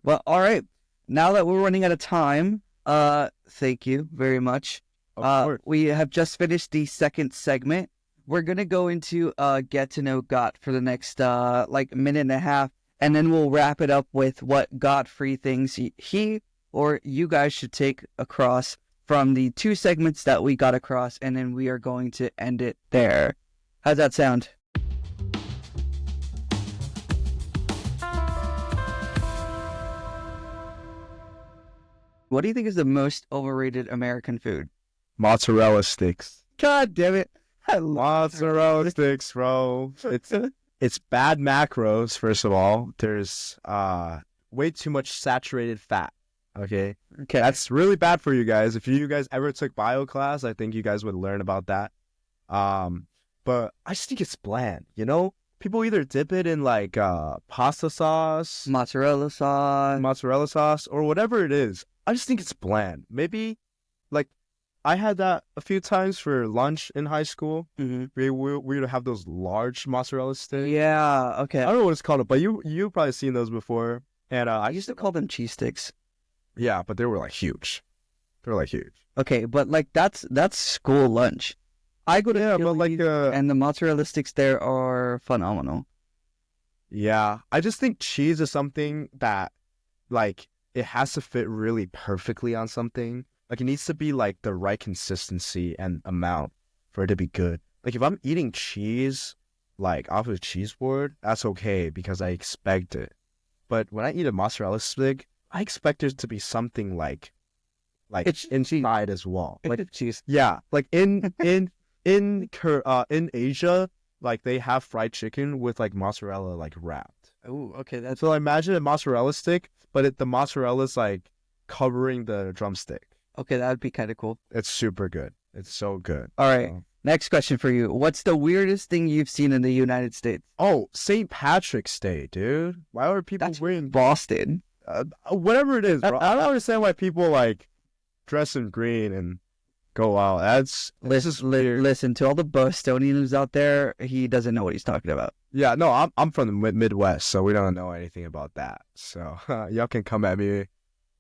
Well, all right. Now that we're running out of time, thank you very much. Of course. We have just finished the second segment. We're gonna go into get to know Gott for the next like minute and a half, and then we'll wrap it up with what Gottfried thinks he or you guys should take across from the 2 segments that we got across, and then we are going to end it there. How's that sound? What do you think is the most overrated American food? Mozzarella sticks. God damn it. I love Mozzarella sticks, bro. It's bad macros, first of all. There's way too much saturated fat. Okay. That's really bad for you guys. If you guys ever took bio class, I think you guys would learn about that. But I just think it's bland, People either dip it in like pasta sauce, mozzarella sauce, or whatever it is. I just think it's bland. Maybe, like, I had that a few times for lunch in high school. Mm-hmm. We would have those large mozzarella sticks. Yeah, okay. I don't know what it's called, but you probably seen those before. And I used to call them cheese sticks. Yeah, but they were like huge. Okay, but like that's school lunch. I go to Philly, and the mozzarella sticks there are phenomenal. Yeah, I just think cheese is something that, like, it has to fit really perfectly on something. Like, it needs to be like the right consistency and amount for it to be good. Like, if I'm eating cheese, like, off of a cheese board, that's okay because I expect it. But when I eat a mozzarella stick, I expect there to be something like it's inside as well. Like cheese. Yeah, like in Asia, like, they have fried chicken with like mozzarella like wrapped. Oh, okay. So imagine a mozzarella stick, but the mozzarella's like covering the drumstick. Okay, that would be kind of cool. It's super good. It's so good. All right. Next question for you. What's the weirdest thing you've seen in the United States? Oh, St. Patrick's Day, dude. Why are people wearing Boston? Whatever it is, bro. I don't understand why people like dress in green and go out. Listen to all the Bostonians out there. He doesn't know what he's talking about. Yeah, no, I'm from the Midwest, so we don't know anything about that. So y'all can come at me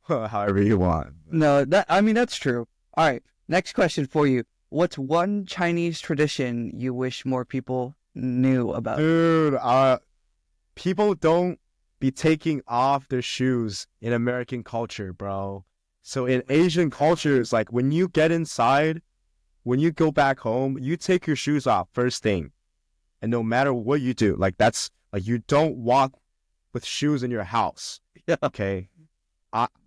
however you want. No, that's true. All right, next question for you. What's one Chinese tradition you wish more people knew about? Dude, people don't be taking off their shoes in American culture, bro. So in Asian cultures, like, when you get inside, when you go back home, you take your shoes off first thing. And no matter what you do, like, that's, like, you don't walk with shoes in your house. Yeah. Okay.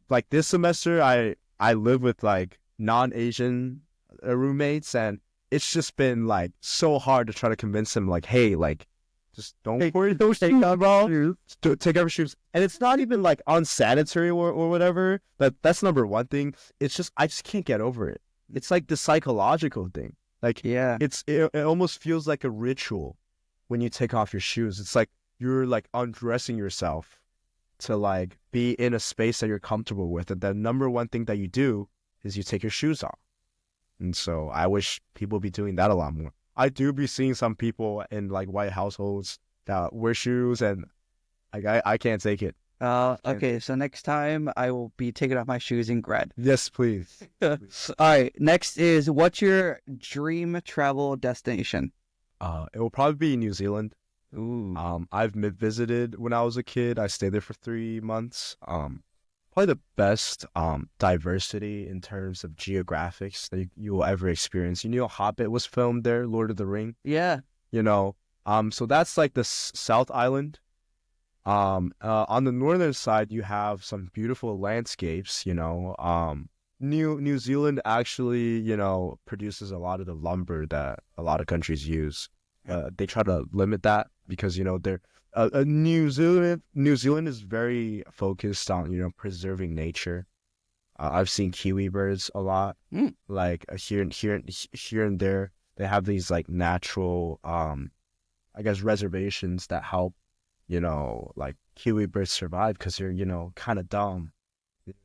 Like, this semester, I live with, like, non-Asian roommates, and it's just been, like, so hard to try to convince them, like, hey, like, Just don't wear those shoes, bro. Take off your shoes. And it's not even like unsanitary or whatever. That's number one thing. It's just, I just can't get over it. It's like the psychological thing. Like, Yeah. it almost feels like a ritual when you take off your shoes. It's like you're like undressing yourself to like be in a space that you're comfortable with. And the number one thing that you do is you take your shoes off. And so I wish people be doing that a lot more. I do be seeing some people in like white households that wear shoes, and like I can't take it. Okay, so next time I will be taking off my shoes in grad. Yes, please. All right, next is, what's your dream travel destination? It will probably be New Zealand. Ooh. I've visited when I was a kid. I stayed there for 3 months. Probably the best diversity in terms of geographics that you will ever experience. You know, Hobbit was filmed there, Lord of the Ring. Yeah. You know, so that's like the South Island. On the northern side, you have some beautiful landscapes. You know, New Zealand actually, you know, produces a lot of the lumber that a lot of countries use. They try to limit that because, you know, they're New Zealand is very focused on, you know, preserving nature. I've seen kiwi birds a lot, like here and there. They have these like natural, I guess, reservations that help, you know, like kiwi birds survive because they're, you know, kind of dumb.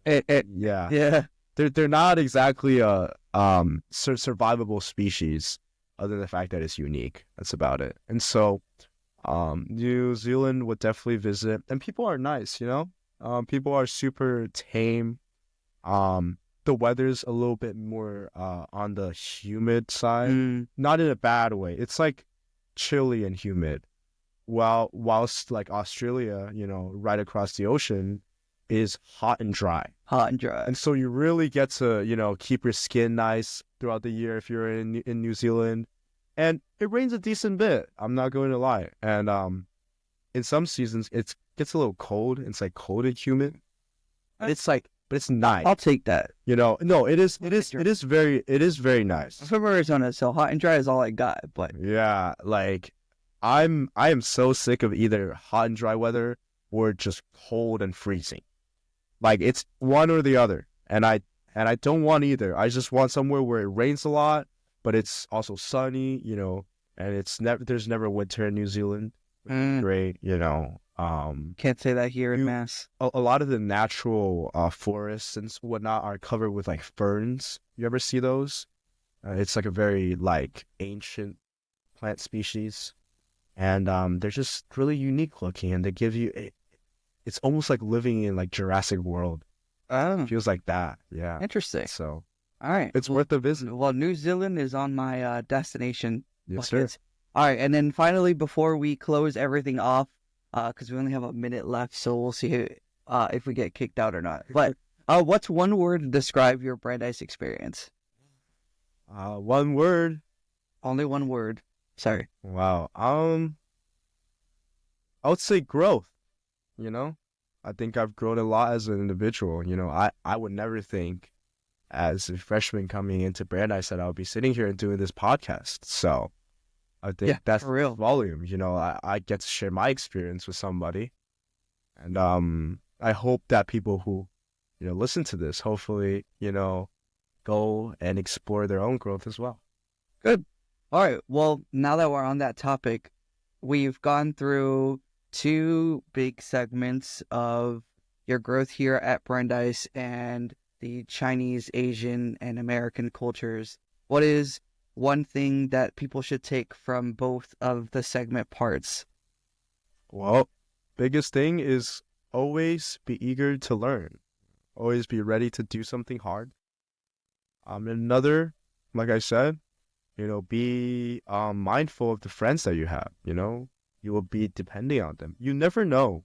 Yeah, Yeah. they're not exactly a survivable species, other than the fact that it's unique. That's about it. And so, New Zealand would definitely visit, and people are nice, you know. People are super tame. The weather's a little bit more on the humid side, not in a bad way. It's like chilly and humid. Whilst like Australia, you know, right across the ocean, is hot and dry. Hot and dry. And so you really get to, you know, keep your skin nice throughout the year if you're in New Zealand. And it rains a decent bit, I'm not going to lie. And in some seasons it gets a little cold. It's like cold and humid. But it's nice. I'll take that. You know, no, it is very nice. I'm from Arizona, so hot and dry is all I got. But yeah, like I am so sick of either hot and dry weather or just cold and freezing. Like it's one or the other. And I don't want either. I just want somewhere where it rains a lot, but it's also sunny, you know, and there's never winter in New Zealand. Great, you know. Can't say that here in Mass. A lot of the natural forests and whatnot are covered with like ferns. You ever see those? It's like a very like ancient plant species, and they're just really unique looking, and they give you it's almost like living in like Jurassic World. Oh, It feels like that. Yeah. interesting. So All right, it's worth a visit. Well, New Zealand is on my destination Yes, sir. bucket. All right, and then finally, before we close everything off, because we only have a minute left, so we'll see if we get kicked out or not. But what's one word to describe your Brandeis experience? One word. Only one word. Sorry. Wow. I would say growth. You know, I think I've grown a lot as an individual. You know, I would never think as a freshman coming into Brandeis that I would be sitting here and doing this podcast. So I think that's for real. volume. You know, I get to share my experience with somebody. And I hope that people who, you know, listen to this, hopefully, you know, go and explore their own growth as well. Good. All right. Well, now that we're on that topic, we've gone through 2 big segments of your growth here at Brandeis and the Chinese, Asian, and American cultures. What is one thing that people should take from both of the segment parts? Well, biggest thing is always be eager to learn. Always be ready to do something hard. Another, like I said, you know, be mindful of the friends that you have. You know, you will be depending on them. You never know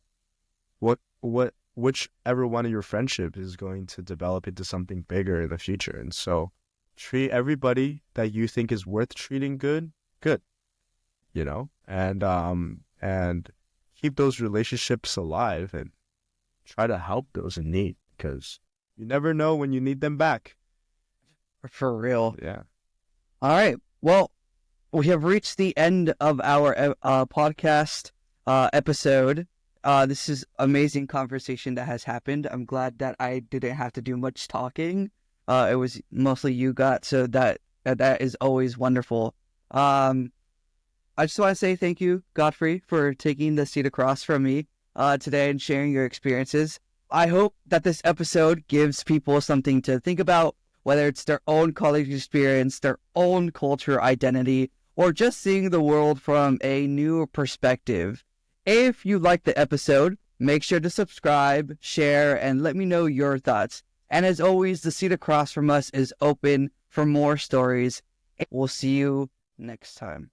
whichever one of your friendships is going to develop into something bigger in the future. And so treat everybody that you think is worth treating good, you know, and keep those relationships alive and try to help those in need, because you never know when you need them back. For real. Yeah. All right. Well, we have reached the end of our podcast episode. This is amazing conversation that has happened. I'm glad that I didn't have to do much talking. It was mostly you got, so that is always wonderful. I just want to say thank you, Gottfried, for taking the seat across from me today and sharing your experiences. I hope that this episode gives people something to think about, whether it's their own college experience, their own culture identity, or just seeing the world from a new perspective. If you liked the episode, make sure to subscribe, share, and let me know your thoughts. And as always, the seat across from us is open for more stories. We'll see you next time.